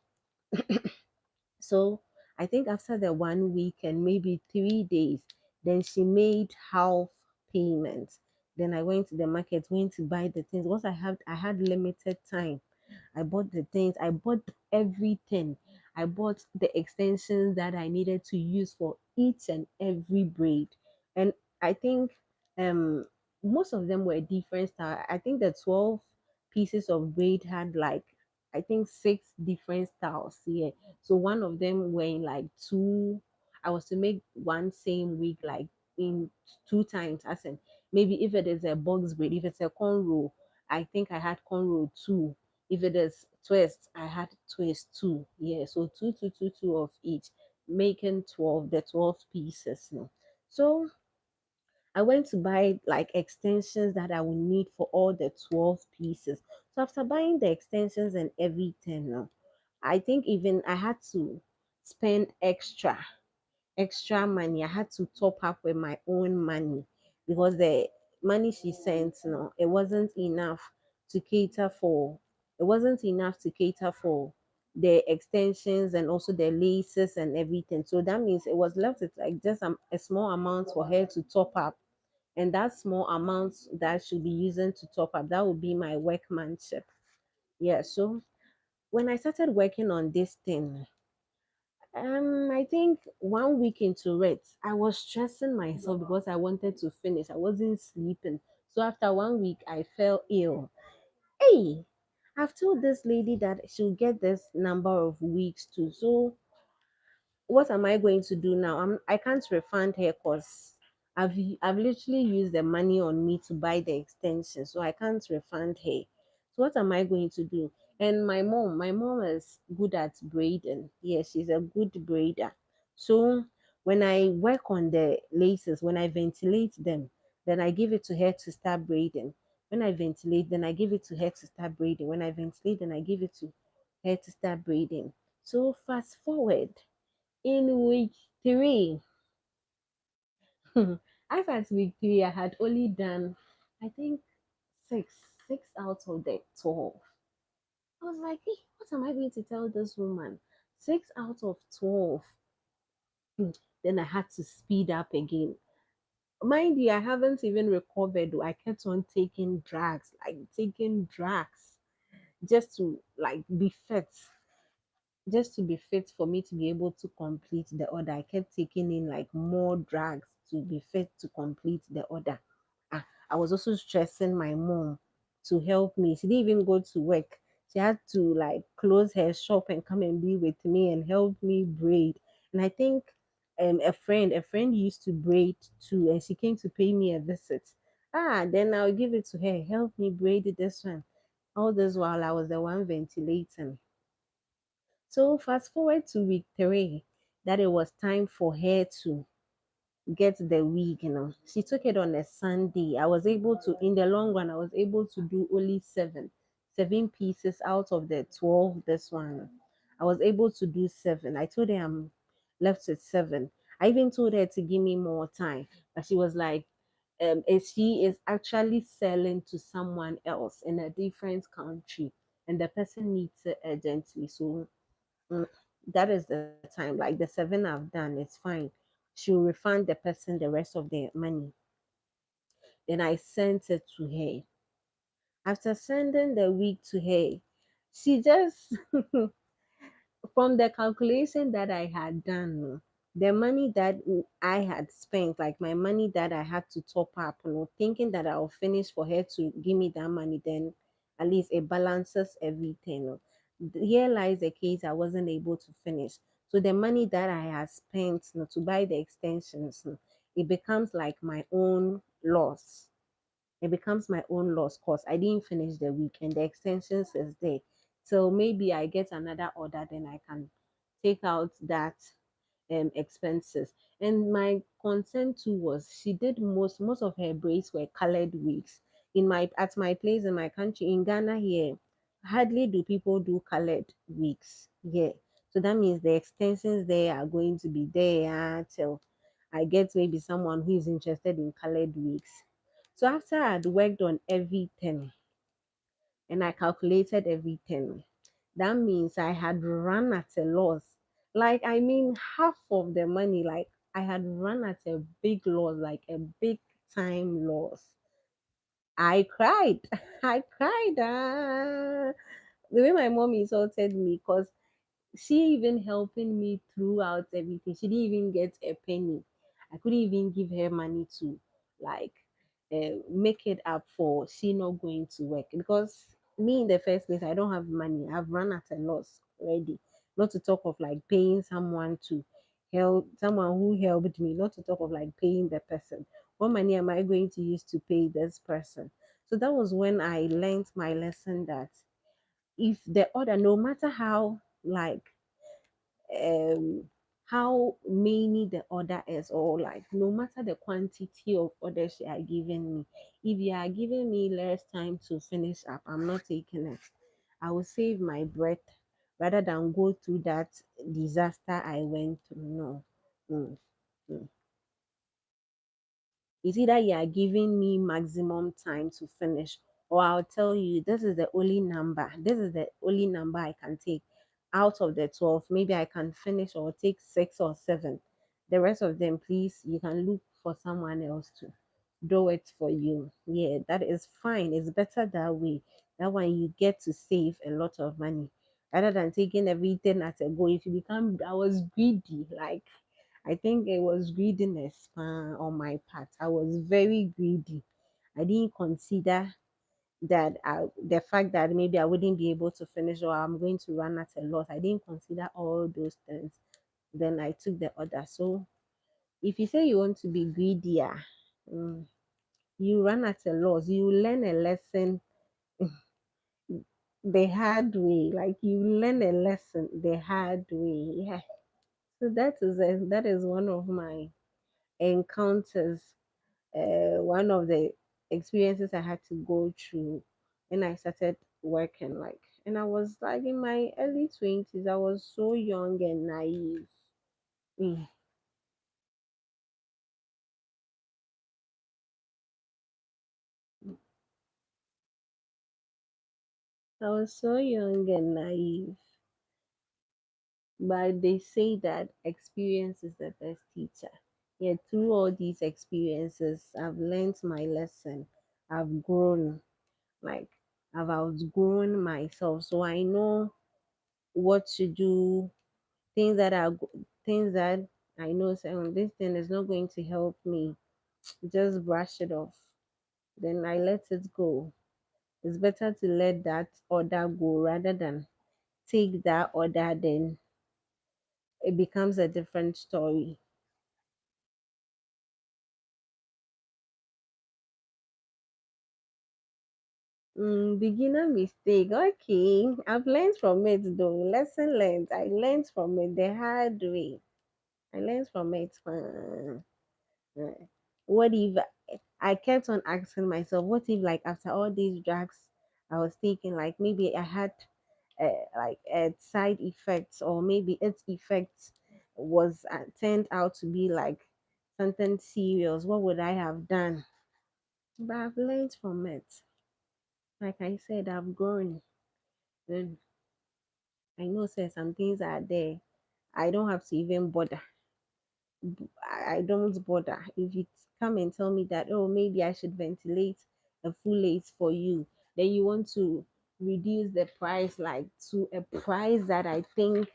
So I think after the 1 week and maybe 3 days, then she made half payment. Then I went to the market, went to buy the things. Once I had limited time, I bought the things, I bought everything. I bought the extensions that I needed to use for each and every braid. And I think um most of them were different style. I think the 12 pieces of braid had like I think 6 different styles. Yeah. So one of them were in like two. I was to make one same wig like in two times. As in, maybe if it is a box braid, if it's a cornrow, I think I had cornrow two. If it is twist, I had twist two. Yeah, so two, two, two, two of each, making 12, the 12 pieces. No. So I went to buy like extensions that I would need for all the 12 pieces. So after buying the extensions and everything, no, I think even I had to spend extra money. I had to top up with my own money because the money she sent, no, it wasn't enough to cater for the extensions and also the laces and everything. So that means it was left with like just a small amount for her to top up. And that small amount that should be using to top up, that would be my workmanship. Yeah. So when I started working on this thing, I think 1 week into it, I was stressing myself because I wanted to finish. I wasn't sleeping. So after 1 week, I fell ill. Hey, I've told this lady that she'll get this number of weeks too. So what am I going to do now? I can't refund her because I've literally used the money on me to buy the extension, so I can't refund her. So what am I going to do? And my mom is good at braiding. Yeah, she's a good braider. So when I work on the laces, when I ventilate them, then I give it to her to start braiding. When I ventilate, then I give it to her to start braiding. When I ventilate, then I give it to her to start braiding. So fast forward in week three, as at week three, I had only done, I think, six, six out of the 12. I was like, hey, what am I going to tell this woman? Six out of 12. Then I had to speed up again. Mind you, I haven't even recovered. I kept on taking drugs, like taking drugs just to like be fit. Just to be fit for me to be able to complete the order. I kept taking in like more drugs to be fit to complete the order. I was also stressing my mom to help me. She didn't even go to work. She had to like close her shop and come and be with me and help me braid. And I think a friend used to braid too, and she came to pay me a visit. Then I'll give it to her. Help me braid this one. All this while I was the one ventilating. So fast forward to week three, that it was time for her to get the wig, She took it on a Sunday. I was able to, in the long run, I was able to do only seven pieces out of the 12. This one, I was able to do seven. I told her I'm left with seven. I even told her to give me more time, but she was like, she is actually selling to someone else in a different country, and the person needs it urgently. So Mm, that is the time. Like the seven I've done, it's fine. She'll refund the person the rest of the money. Then I sent it to her. After sending the wig to her, she just from the calculation that I had done, the money that I had spent, like my money that I had to top up, thinking that I'll finish for her to give me that money, then at least it balances everything. Here lies the case I wasn't able to finish. So the money that I had spent to buy the extensions, it becomes like my own loss. It becomes my own loss because I didn't finish the week and the extensions is there. So maybe I get another order, then I can take out that expenses. And my concern too was she did most of her braids were colored wigs. At my place in my country in Ghana here, hardly do people do colored wigs here. So that means the extensions there are going to be there till I get maybe someone who is interested in colored wigs. So after I'd worked on everything and I calculated everything, that means I had run at a loss. Like, I mean, half of the money, like, I had run at a big loss, like a big time loss. I cried. I cried. The way my mom insulted me, because she even helping me throughout everything. She didn't even get a penny. I couldn't even give her money to like make it up for she not going to work because me in the first place I don't have money. I've run at a loss already. Not to talk of like paying someone to help someone who helped me, not to talk of like paying the person. What money am I going to use to pay this person? So that was when I learned my lesson that if the order, no matter how like um how many the order is, or like no matter the quantity of orders you are giving me, if you are giving me less time to finish up, I'm not taking it. I will save my breath rather than go through that disaster I went through. No. Mm, mm. It's either you are giving me maximum time to finish, or I'll tell you this is the only number. This is the only number I can take out of the 12. Maybe I can finish or take six or seven. The rest of them, please, you can look for someone else to do it for you. Yeah, that is fine. It's better that way. That one you get to save a lot of money rather than taking everything at a go. If you become, I was greedy, like I think it was greediness on my part. I was very greedy. I didn't consider that the fact that maybe I wouldn't be able to finish or I'm going to run at a loss. I didn't consider all those things. Then I took the order. So if you say you want to be greedier, mm, you run at a loss. You learn a lesson the hard way. Like you learn a lesson the hard way. Yeah. So that is one of my encounters, one of the experiences I had to go through when I started working. Like, and I was like in my early 20s. I was so young and naive. Mm. I was so young and naive. But they say that experience is the best teacher. Yeah, through all these experiences, I've learned my lesson. I've grown. Like, I've outgrown myself. So I know what to do, things that are things that I know say, this thing is not going to help me, just brush it off. Then I let it go. It's better to let that order go rather than take that order, then it becomes a different story. Beginner mistake. Okay, I've learned from it though. Lesson learned. I learned from it the hard way. I learned from it. Uh, what if I kept on asking myself, what if like after all these drugs I was taking, like maybe I had like side effects, or maybe its effects was turned out to be like something serious. What would I have done? But I've learned from it. Like I said, I've grown. And I know say some things are there. I don't have to even bother. I don't bother. If you come and tell me that, oh, maybe I should ventilate a full lace for you, then you want to reduce the price like to a price that I think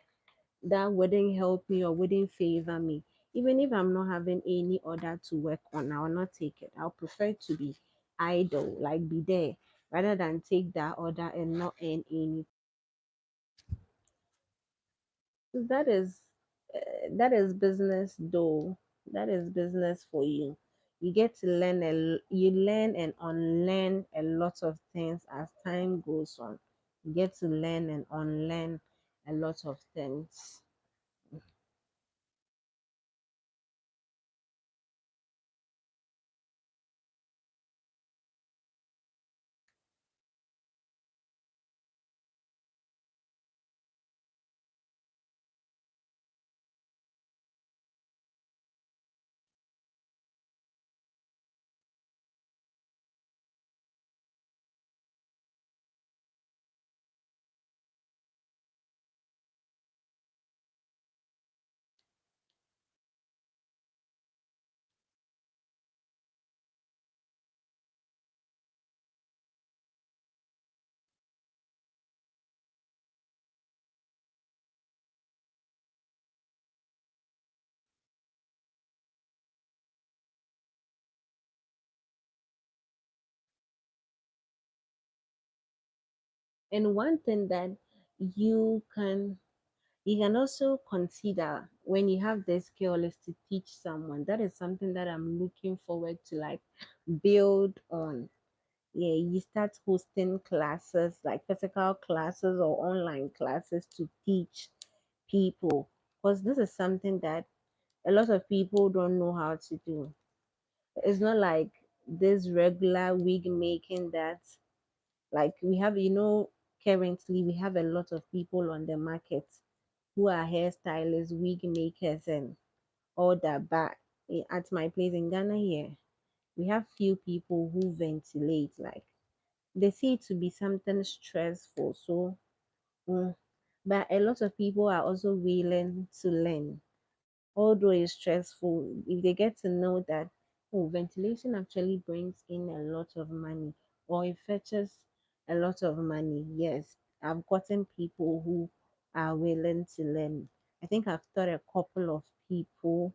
that wouldn't help me or wouldn't favor me. Even if I'm not having any order to work on, I will not take it. I'll prefer to be idle, like be there, rather than take that order and not earn any. So that is business though. That is business for you. You get to learn you learn and unlearn a lot of things as time goes on. You get to learn and unlearn a lot of things. And one thing that you can you can also consider, when you have the skill is to teach someone. That is something that I'm looking forward to like build on. Yeah, you start hosting classes like physical classes or online classes to teach people, because this is something that a lot of people don't know how to do. It's not like this regular wig making that, like we have, currently we have a lot of people on the market who are hairstylists, wig makers, and all that. But at my place in Ghana here, we have few people who ventilate. Like they see it to be something stressful. So, mm, but a lot of people are also willing to learn, although it's stressful. If they get to know that, oh, ventilation actually brings in a lot of money, or it fetches a lot of money. Yes, I've gotten people who are willing to learn. I think I've taught a couple of people.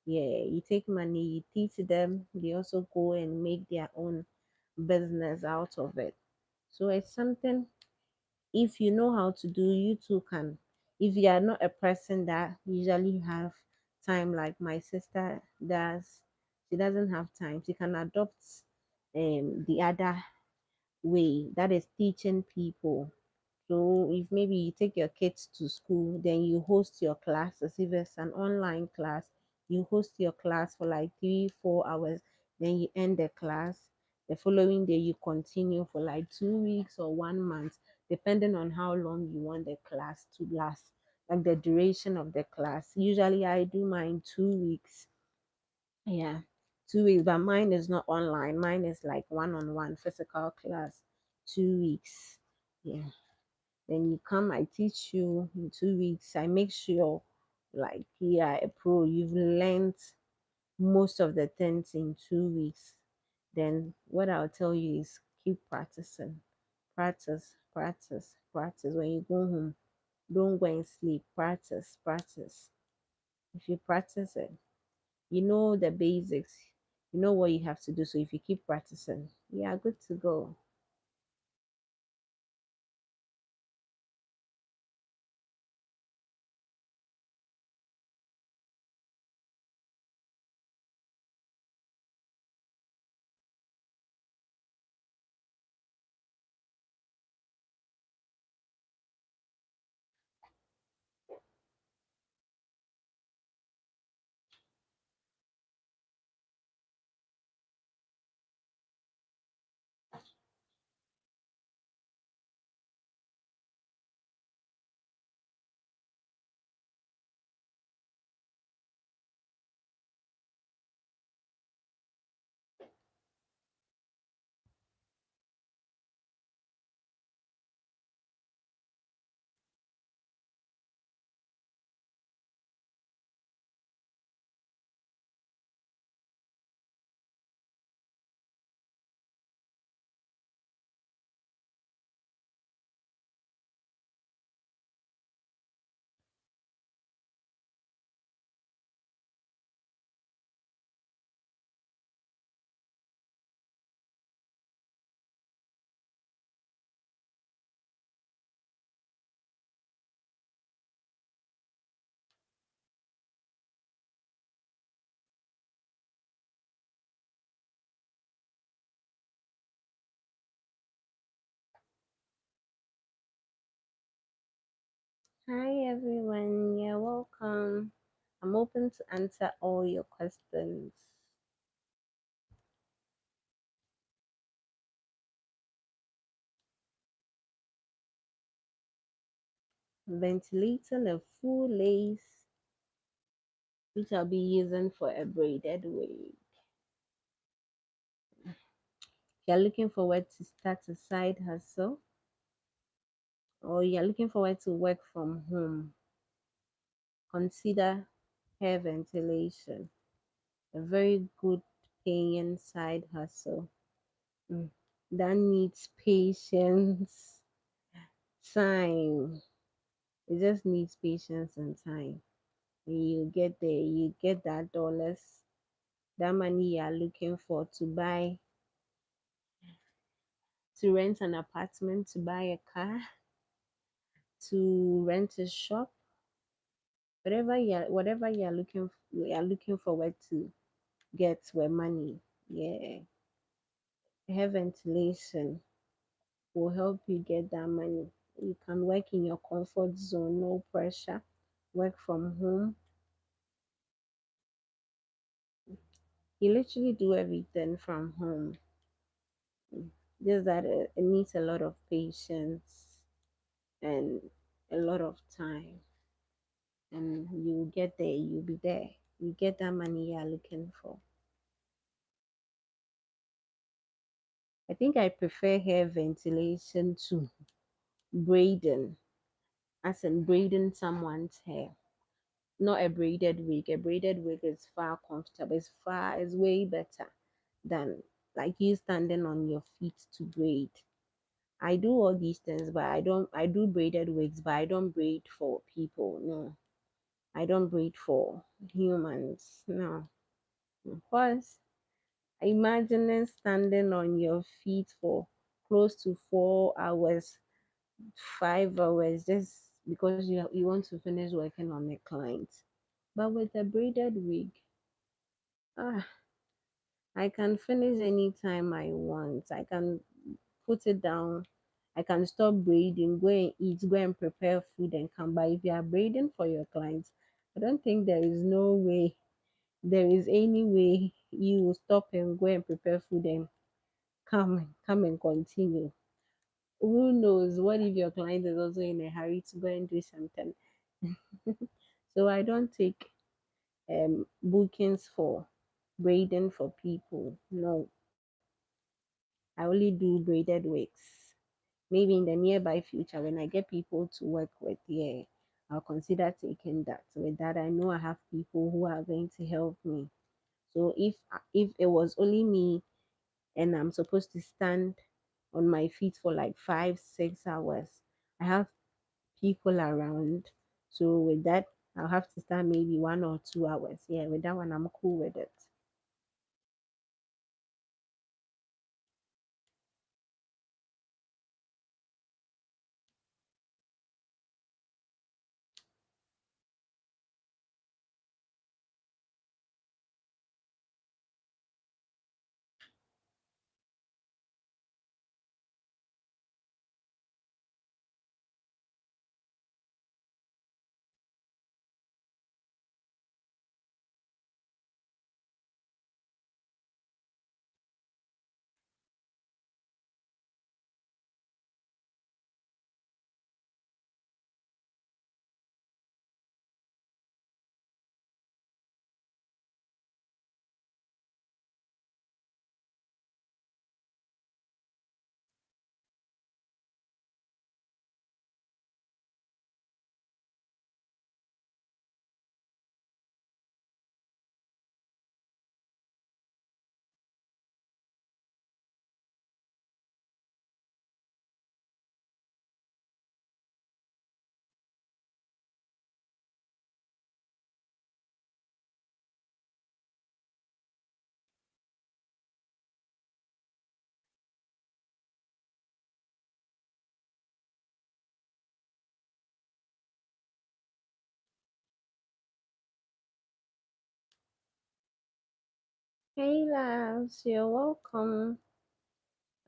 Yeah, you take money, you teach them, they also go and make their own business out of it. So it's something, if you know how to do, you too can. If you are not a person that usually have time like my sister does, she doesn't have time, she can adopt the other way, that is teaching people. So if maybe you take your kids to school, then you host your classes. If it's an online class, you host your class for like 3, 4 hours, then you end the class. The following day you continue for like 2 weeks or 1 month, depending on how long you want the class to last, like the duration of the class. Usually I do mine 2 weeks. Yeah, 2 weeks, but mine is not online. Mine is like one-on-one physical class, 2 weeks. Yeah. Then you come, I teach you in 2 weeks. I make sure, like, you are a pro. You've learned most of the things in 2 weeks. Then what I'll tell you is keep practicing. Practice, practice, practice. When you go home, don't go and sleep. Practice, practice. If you practice it, you know the basics. You know what you have to do. So if you keep practicing, you are good to go. Hi everyone, you're welcome. I'm open to answer all your questions. Ventilating a full lace, which I'll be using for a braided wig. If you're looking forward to start a side hustle, or you're looking forward to work from home, consider hair ventilation, a very good paying side hustle. Mm. That needs patience, time. It just needs patience and time. When you get there, you get that dollars, that money you are looking for to buy, to rent an apartment, to buy a car, to rent a shop, whatever you're looking forward to get with money. Yeah, hair ventilation will help you get that money. You can work in your comfort zone, no pressure. Work from home. You literally do everything from home. Just that it needs a lot of patience and a lot of time. And you get there, you'll be there. You get that money you're looking for. I think I prefer hair ventilation to braiding, as in braiding someone's hair. Not a braided wig. A braided wig is far comfortable. It's way better than like you standing on your feet to braid. I do all these things, but I do braided wigs, but I don't braid for people. No. I don't braid for humans. No. Of course, imagining standing on your feet for close to 4 hours, 5 hours, just because you want to finish working on a client. But with a braided wig, ah, I can finish anytime I want. I can put it down. I can stop braiding, go and eat, go and prepare food and come back. If you are braiding for your clients, I don't think there is any way you will stop and go and prepare food and come and continue. Who knows? What if your client is also in a hurry to go and do something? So I don't take bookings for braiding for people. No, I only do braided wigs. Maybe in the nearby future, when I get people to work with, yeah, I'll consider taking that. With that, I know I have people who are going to help me. So if it was only me and I'm supposed to stand on my feet for like 5 6 hours, I have people around. So with that, I'll have to stand maybe 1 or 2 hours. Yeah, with that one, I'm cool with it. Hey loves, you're welcome.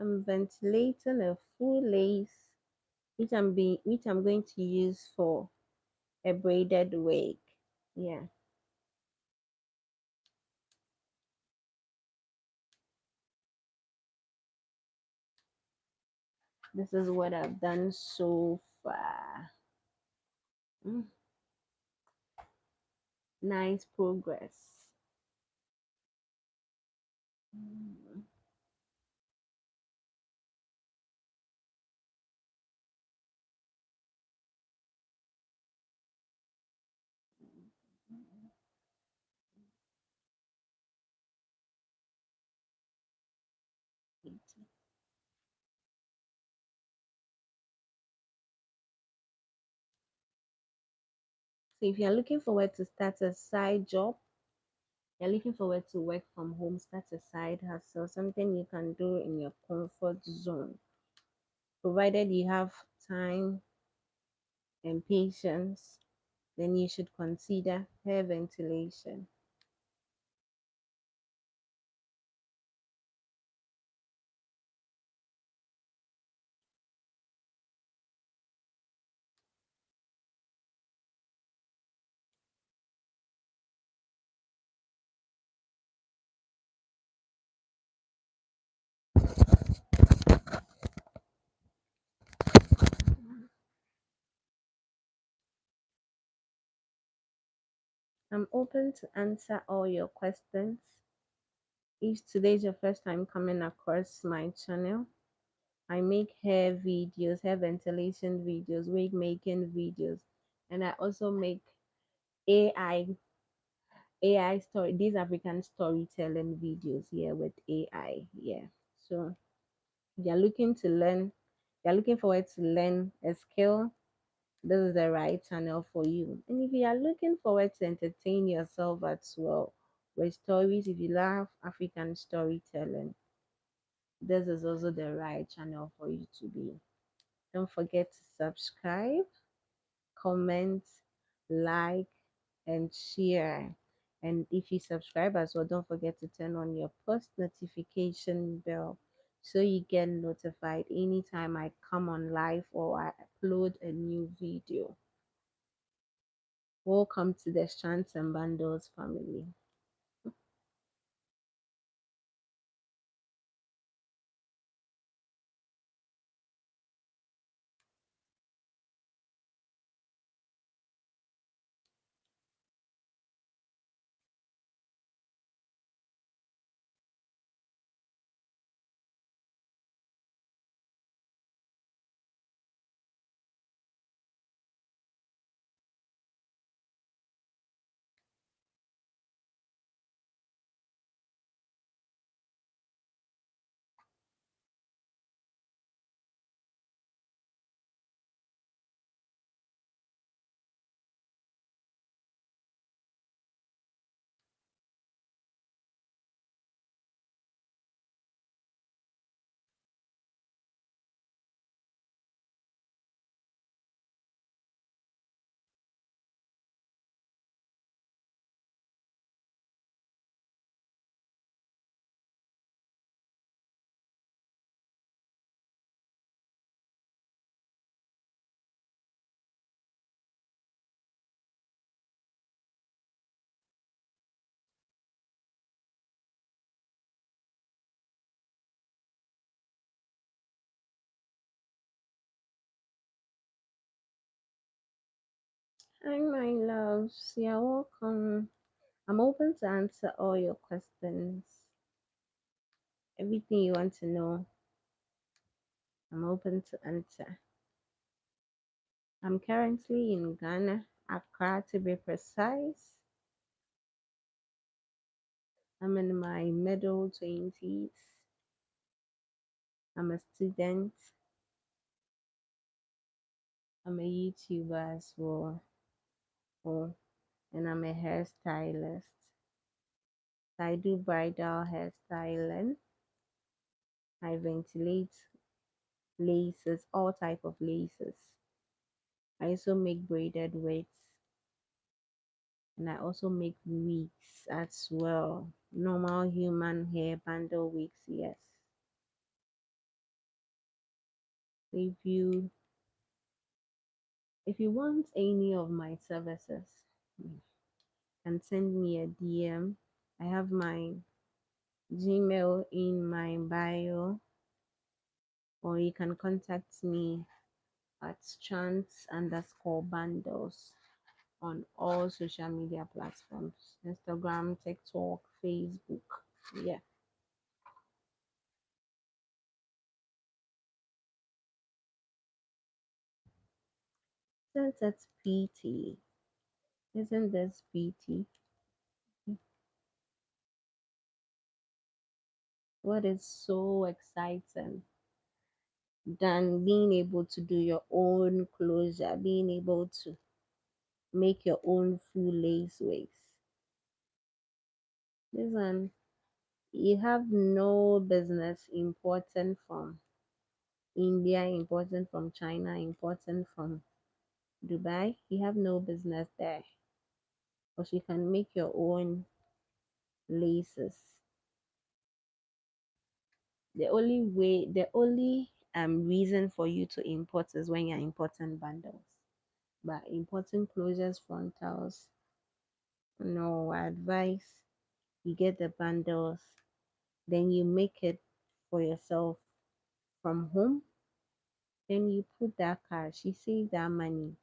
I'm ventilating a full lace, which I'm going to use for a braided wig. Yeah, this is what I've done so far. Mm, nice progress. Mm, So if you're looking forward to start a side job, you're looking forward to work from home, start a side hustle, something you can do in your comfort zone, provided you have time and patience. then you should consider hair ventilation. I'm open to answer all your questions. If today is your first time coming across my channel, I make hair videos, hair ventilation videos, wig making videos, and I also make AI AI story, these African storytelling videos here with AI. Yeah. So if you're looking to learn, you're looking forward to learn a skill, this is the right channel for you. And if you are looking forward to entertain yourself as well with stories, if you love African storytelling, this is also the right channel for you to be. Don't forget to subscribe, comment, like, and share. And if you subscribe as well, don't forget to turn on your post notification bell so you get notified anytime I come on live or I upload a new video. Welcome to the Strands and Bundles family. Hi, my loves. You're welcome. I'm open to answer all your questions. Everything you want to know, I'm open to answer. I'm currently in Ghana, Accra to be precise. I'm in my middle 20s. I'm a student. I'm a YouTuber as well. Oh, and I'm a hairstylist. I do bridal hairstyling. I ventilate laces, all type of laces. I also make braided wigs and I also make wigs as well. Normal human hair bundle wigs, yes. If you want any of my services, you can send me a DM. I have my Gmail in my bio, or you can contact me at strands underscore bundles on all social media platforms: Instagram, TikTok, Facebook. Yeah. Isn't that PT? Isn't this PT? What is so exciting than being able to do your own closure, being able to make your own full lace wigs? Listen, you have no business importing from India, importing from China, importing from Dubai, you have no business there. Because you can make your own laces. The only reason for you to import is when you're importing bundles. But importing closures, frontals, no, I advise you get the bundles, then you make it for yourself from home, then you put that cash, you save that money.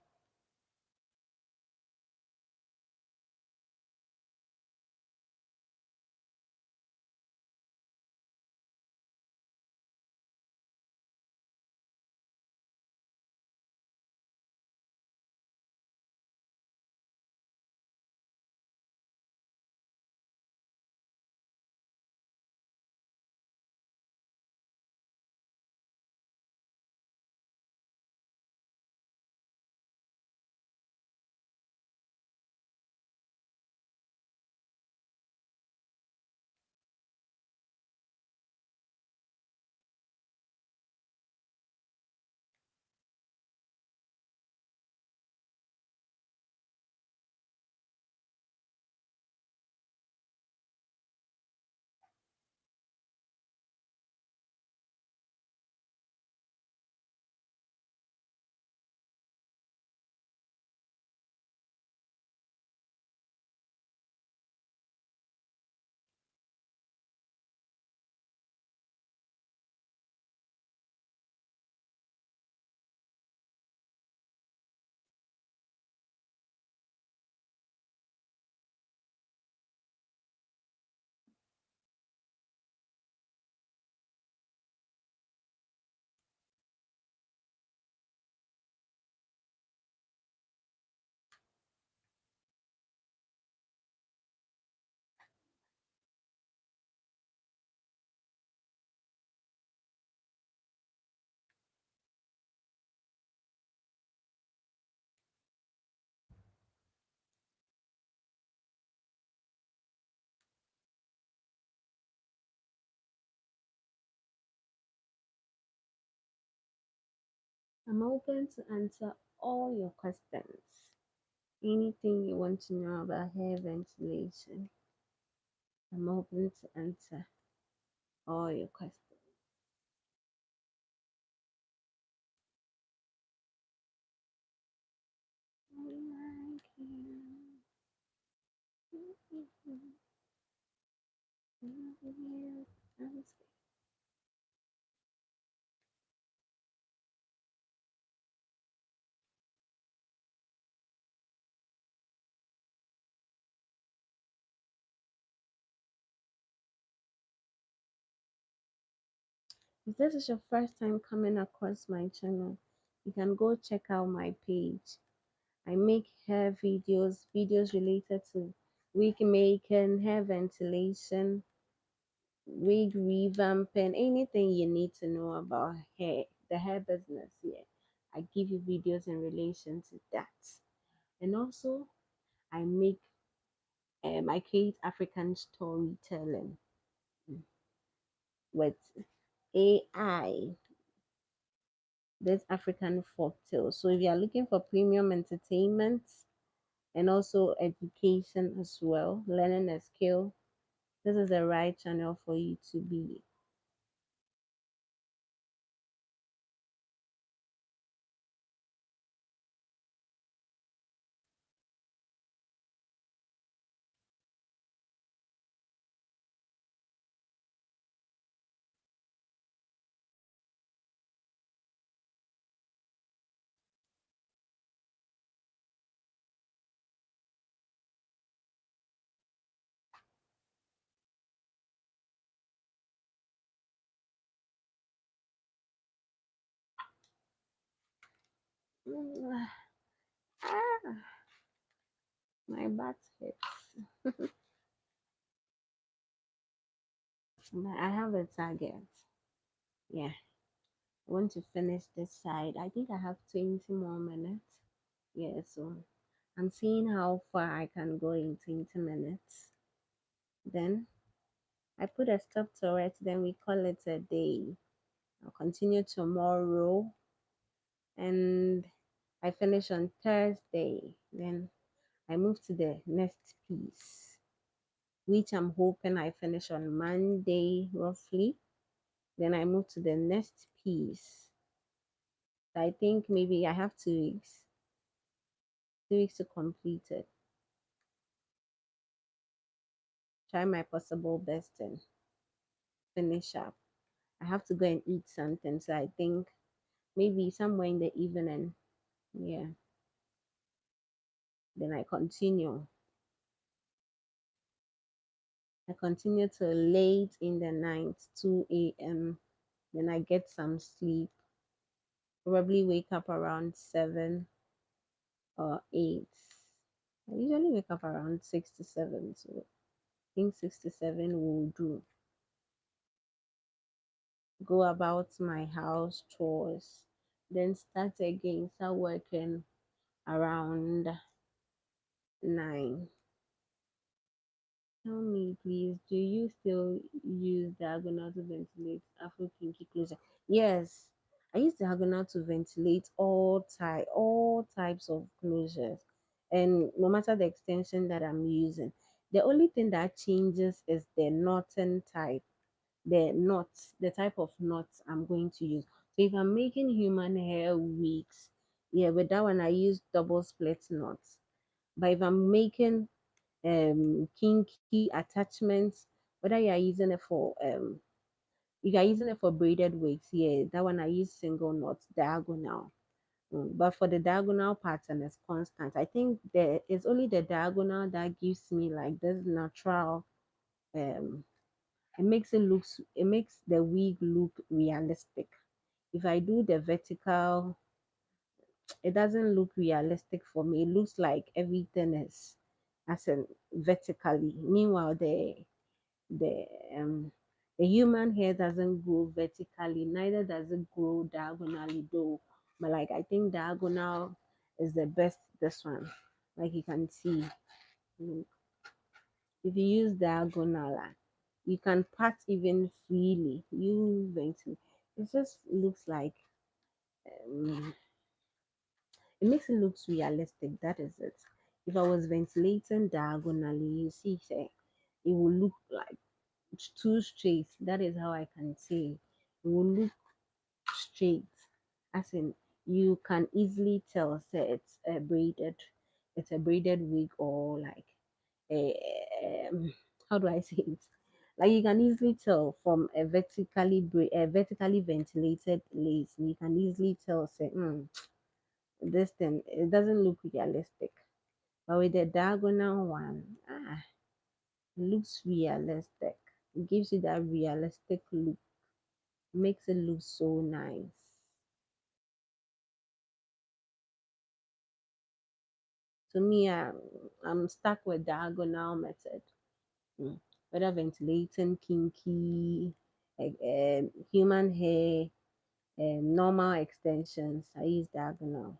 I'm open to answer all your questions. Anything you want to know about hair ventilation, I'm open to answer all your questions. If this is your first time coming across my channel, you can go check out my page. I make hair videos related to wig making, hair ventilation, wig revamping, anything you need to know about hair, the hair business. Yeah, I give you videos in relation to that. And also, I make, I create African storytelling with AI. There's African folktales. So if you are looking for premium entertainment and also education as well, learning a skill, this is the right channel for you to be. Ah, my back hurts. But I have a target. Yeah, I want to finish this side. I think I have 20 more minutes. Yeah, so I'm seeing how far I can go in 20 minutes. Then I put a stop to it, then we call it a day. I'll continue tomorrow, and I finish on Thursday. Then I move to the next piece, which I'm hoping I finish on Monday roughly. Then I move to the next piece. So I think maybe I have 2 weeks, 2 weeks to complete it. Try my possible best and finish up. I have to go and eat something. So I think maybe somewhere in the evening. Yeah. Then I continue. I continue till late in the night, 2 a.m. Then I get some sleep. Probably wake up around 7 or 8. I usually wake up around 6 to 7. So I think 6 to 7 will do. Go about my house chores. Then start again. Start working around 9. Tell me, please, do you still use diagonal to ventilate Afro kinky closure? Yes, I use diagonal to ventilate all types of closures, and no matter the extension that I'm using. The only thing that changes is the knotting type, the type of knots I'm going to use. So if I'm making human hair wigs, yeah, with that one I use double split knots. But if I'm making kinky attachments, whether you are using it for if you are using it for braided wigs, yeah, that one I use single knots diagonal. But for the diagonal pattern it's constant. I think there is only the diagonal that gives me like this natural um it makes the wig look realistic. If I do the vertical, it doesn't look realistic for me. It looks like everything is as in vertically. Meanwhile, the um the human hair doesn't grow vertically, neither does it grow diagonally though. But like I think diagonal is the best this one. Like you can see. mm, If you use diagonal, you can part even freely. You ventilate. It just looks like um, it makes it looks realistic. That is it. If I was ventilating diagonally, you see, say, it will look like too straight. That is how I can say it will look straight. As in, you can easily tell, say, it's a braided wig or like a how do I say it? Like you can easily tell from a vertically ventilated lace. You can easily tell, say, this thing it doesn't look realistic. But with the diagonal one, it looks realistic. It gives you that realistic look, makes it look so nice. To me, I'm stuck with diagonal method. Whether ventilating kinky, human hair, normal extensions, I use diagonal.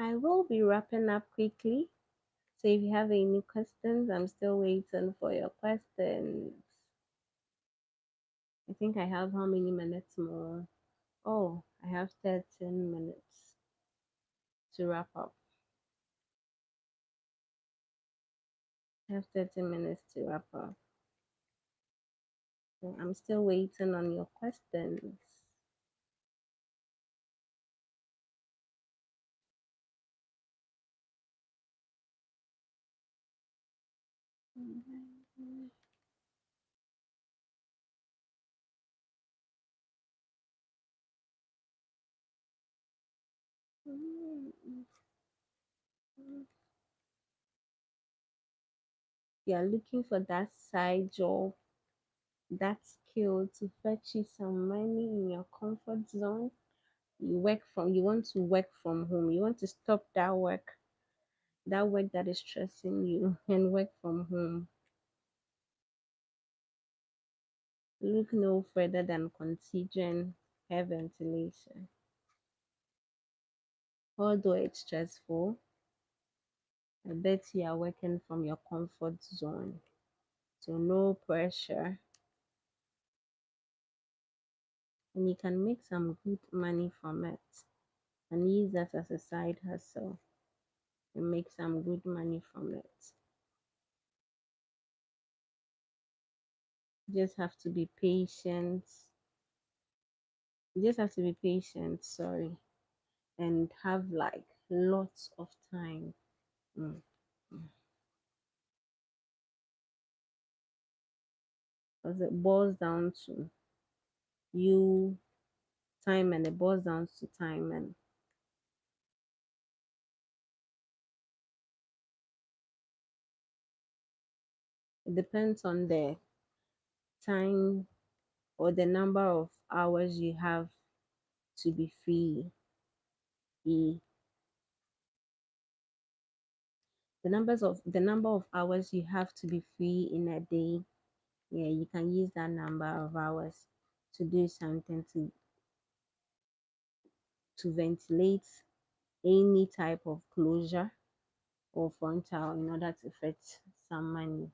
I will be wrapping up quickly. So if you have any questions, I'm still waiting for your questions. I think I have how many minutes more? Oh, I have 13 minutes to wrap up. I have 13 minutes to wrap up. So I'm still waiting on your questions. You are looking for that side job, that skill to fetch you some money in your comfort zone. You want to work from home. You want to stop that work that is stressing you and work from home. Look no further than considering hair ventilation. Although it's stressful, I bet you are working from your comfort zone. So no pressure. And you can make some good money from it and use that as a side hustle and make some good money from it. You just have to be patient. You just have to be patient, sorry, and have like lots of time. Mm. Because it boils down to you time and it boils down to time and it depends on the time or the number of hours you have to be free. The the number of hours you have to be free in a day. Yeah, you can use that number of hours to do something to ventilate any type of closure or frontal in order to fetch some money.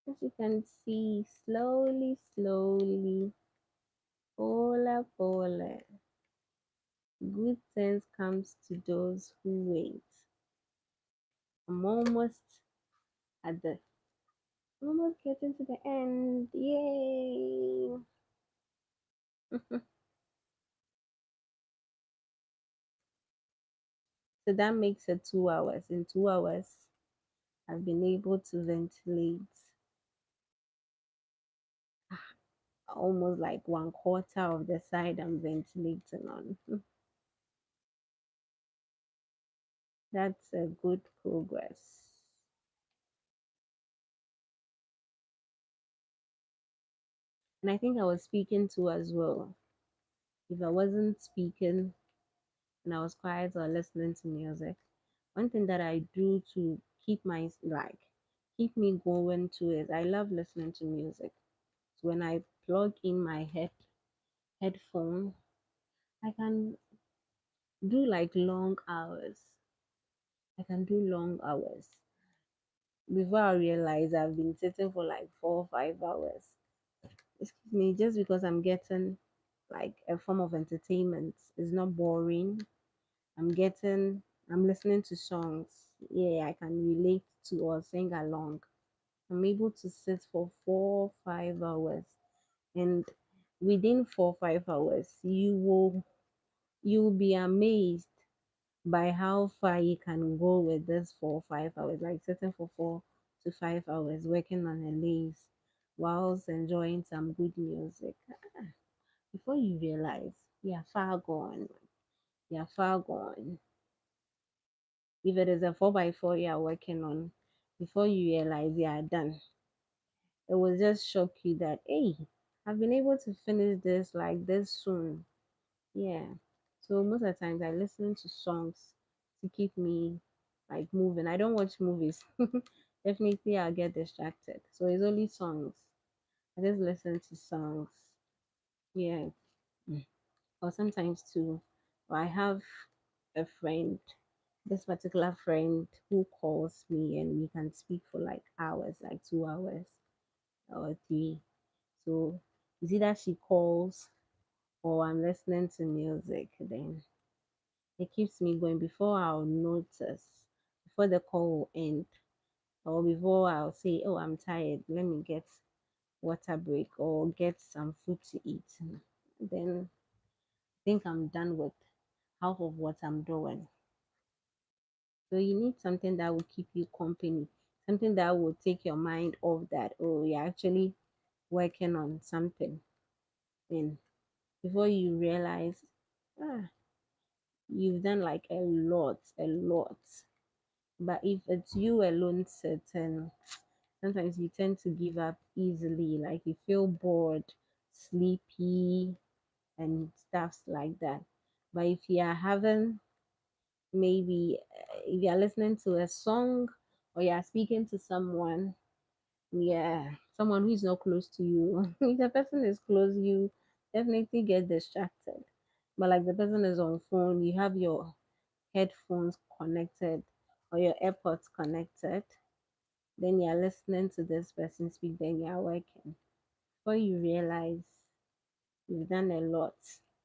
As you can see, slowly, slowly, pola pola, good things comes to those who wait. I'm at the almost getting to the end. Yay! So that makes it 2 hours. In 2 hours, I've been able to ventilate almost like one quarter of the side I'm ventilating on. That's a good progress. And I think I was speaking too as well. If I wasn't speaking and I was quiet or listening to music, one thing that I do to keep me going too is I love listening to music. So when I plug in my headphone, I can do like long hours. I can do long hours. Before I realize I've been sitting for like 4 or 5 hours. Excuse me, just because I'm getting like a form of entertainment. It's not boring. I'm listening to songs. Yeah, I can relate to or sing along. I'm able to sit for 4 5 hours, and within 4 5 hours you'll be amazed by how far you can go with this 4 5 hours, like sitting for 4 to 5 hours working on a lace whilst enjoying some good music. Before you realize, you're far gone. You're far gone. If it is a 4 by 4 you're working on, before you realize you are done, it will just shock you that, hey, I've been able to finish this like this soon. Yeah. So most of the times I listen to songs to keep me like moving. I don't watch movies. Definitely I'll get distracted. So it's only songs. I just listen to songs. Yeah. Mm. Or sometimes too. I have a friend, this particular friend who calls me and we can speak for like hours, like 2 hours or three. So it's either she calls or I'm listening to music. Then it keeps me going before I'll notice, before the call will end, or before I'll say, oh, I'm tired, let me get water break or get some food to eat. Then I think I'm done with half of what I'm doing. So you need something that will keep you company, something that will take your mind off that, oh, you're actually working on something. Then before you realize, ah, you've done like a lot, a lot. But if it's you alone sitting, sometimes you tend to give up easily, like you feel bored, sleepy, and stuffs like that. But if you are having maybe if you are listening to a song or you are speaking to someone, yeah, someone who is not close to you, if the person is close, you definitely get distracted. But like the person is on phone, you have your headphones connected or your AirPods connected, then you're listening to this person speak, then you're working. Before you realize you've done a lot.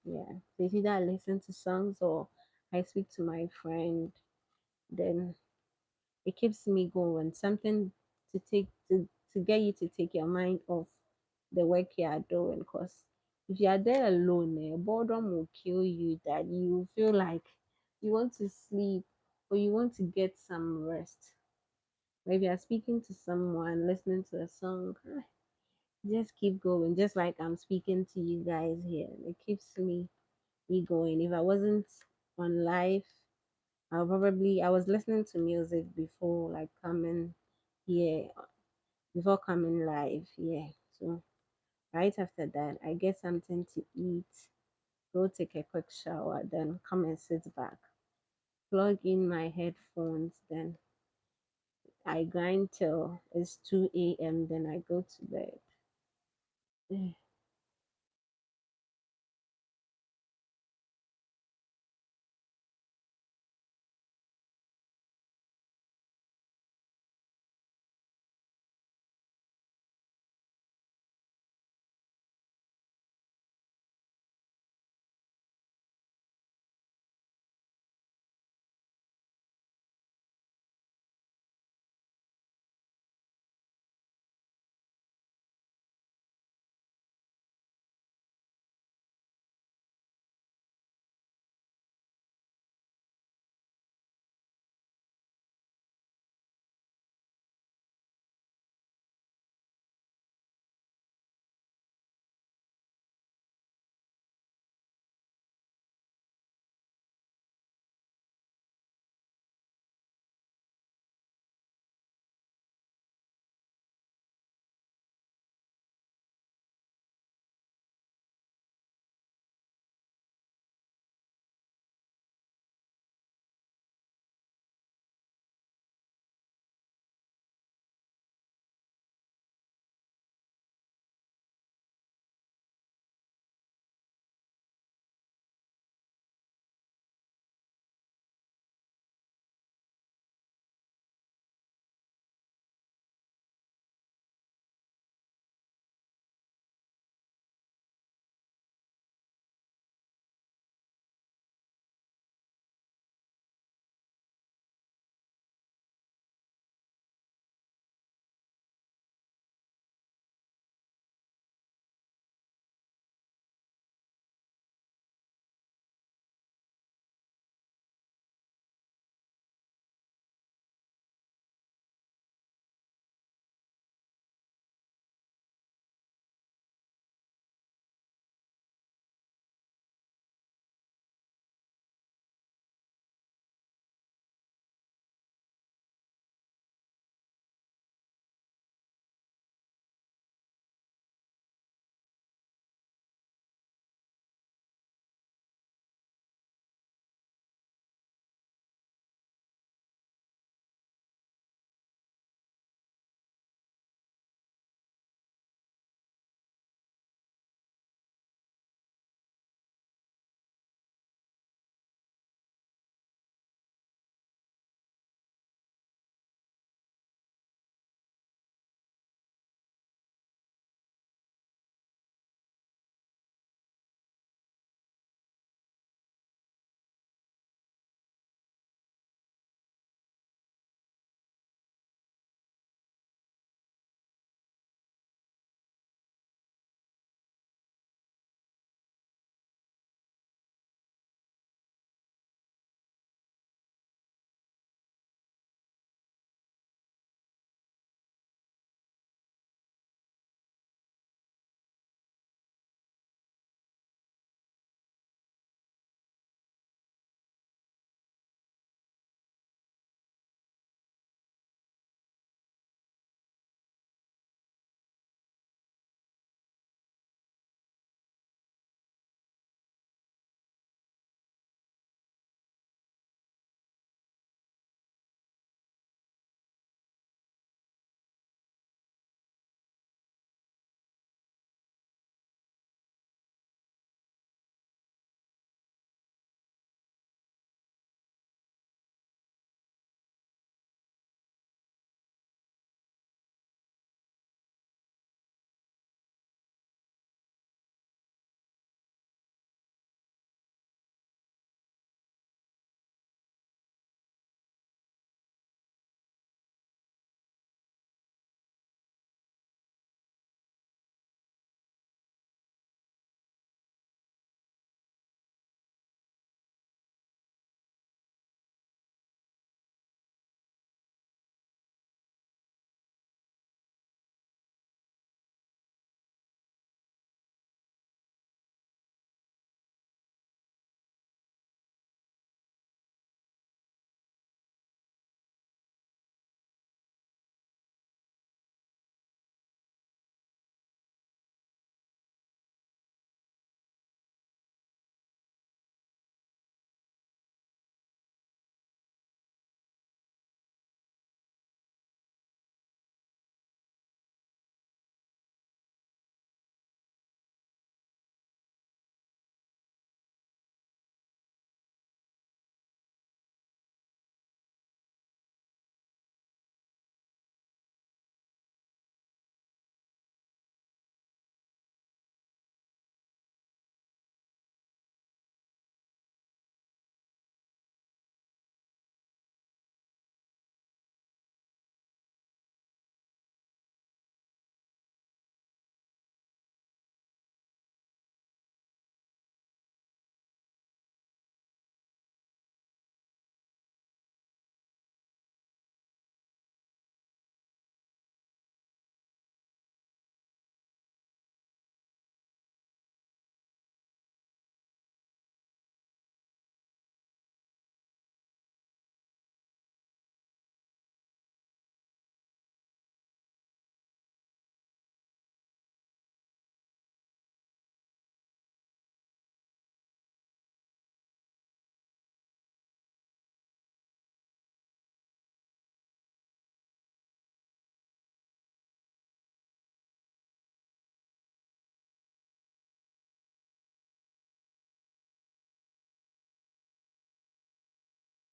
Yeah. So it's either I listen to songs or I speak to my friend, then it keeps me going. Something to get you to take your mind off the work you are doing. Because if you are there alone, boredom will kill you. That you feel like you want to sleep or you want to get some rest. But if you are speaking to someone, listening to a song, just keep going. Just like I'm speaking to you guys here, it keeps me going. If I wasn't on live, I was listening to music before like coming here, before coming live. Yeah. So right after that, I get something to eat, go take a quick shower, then come and sit back, plug in my headphones, then I grind till it's 2 a.m., then I go to bed.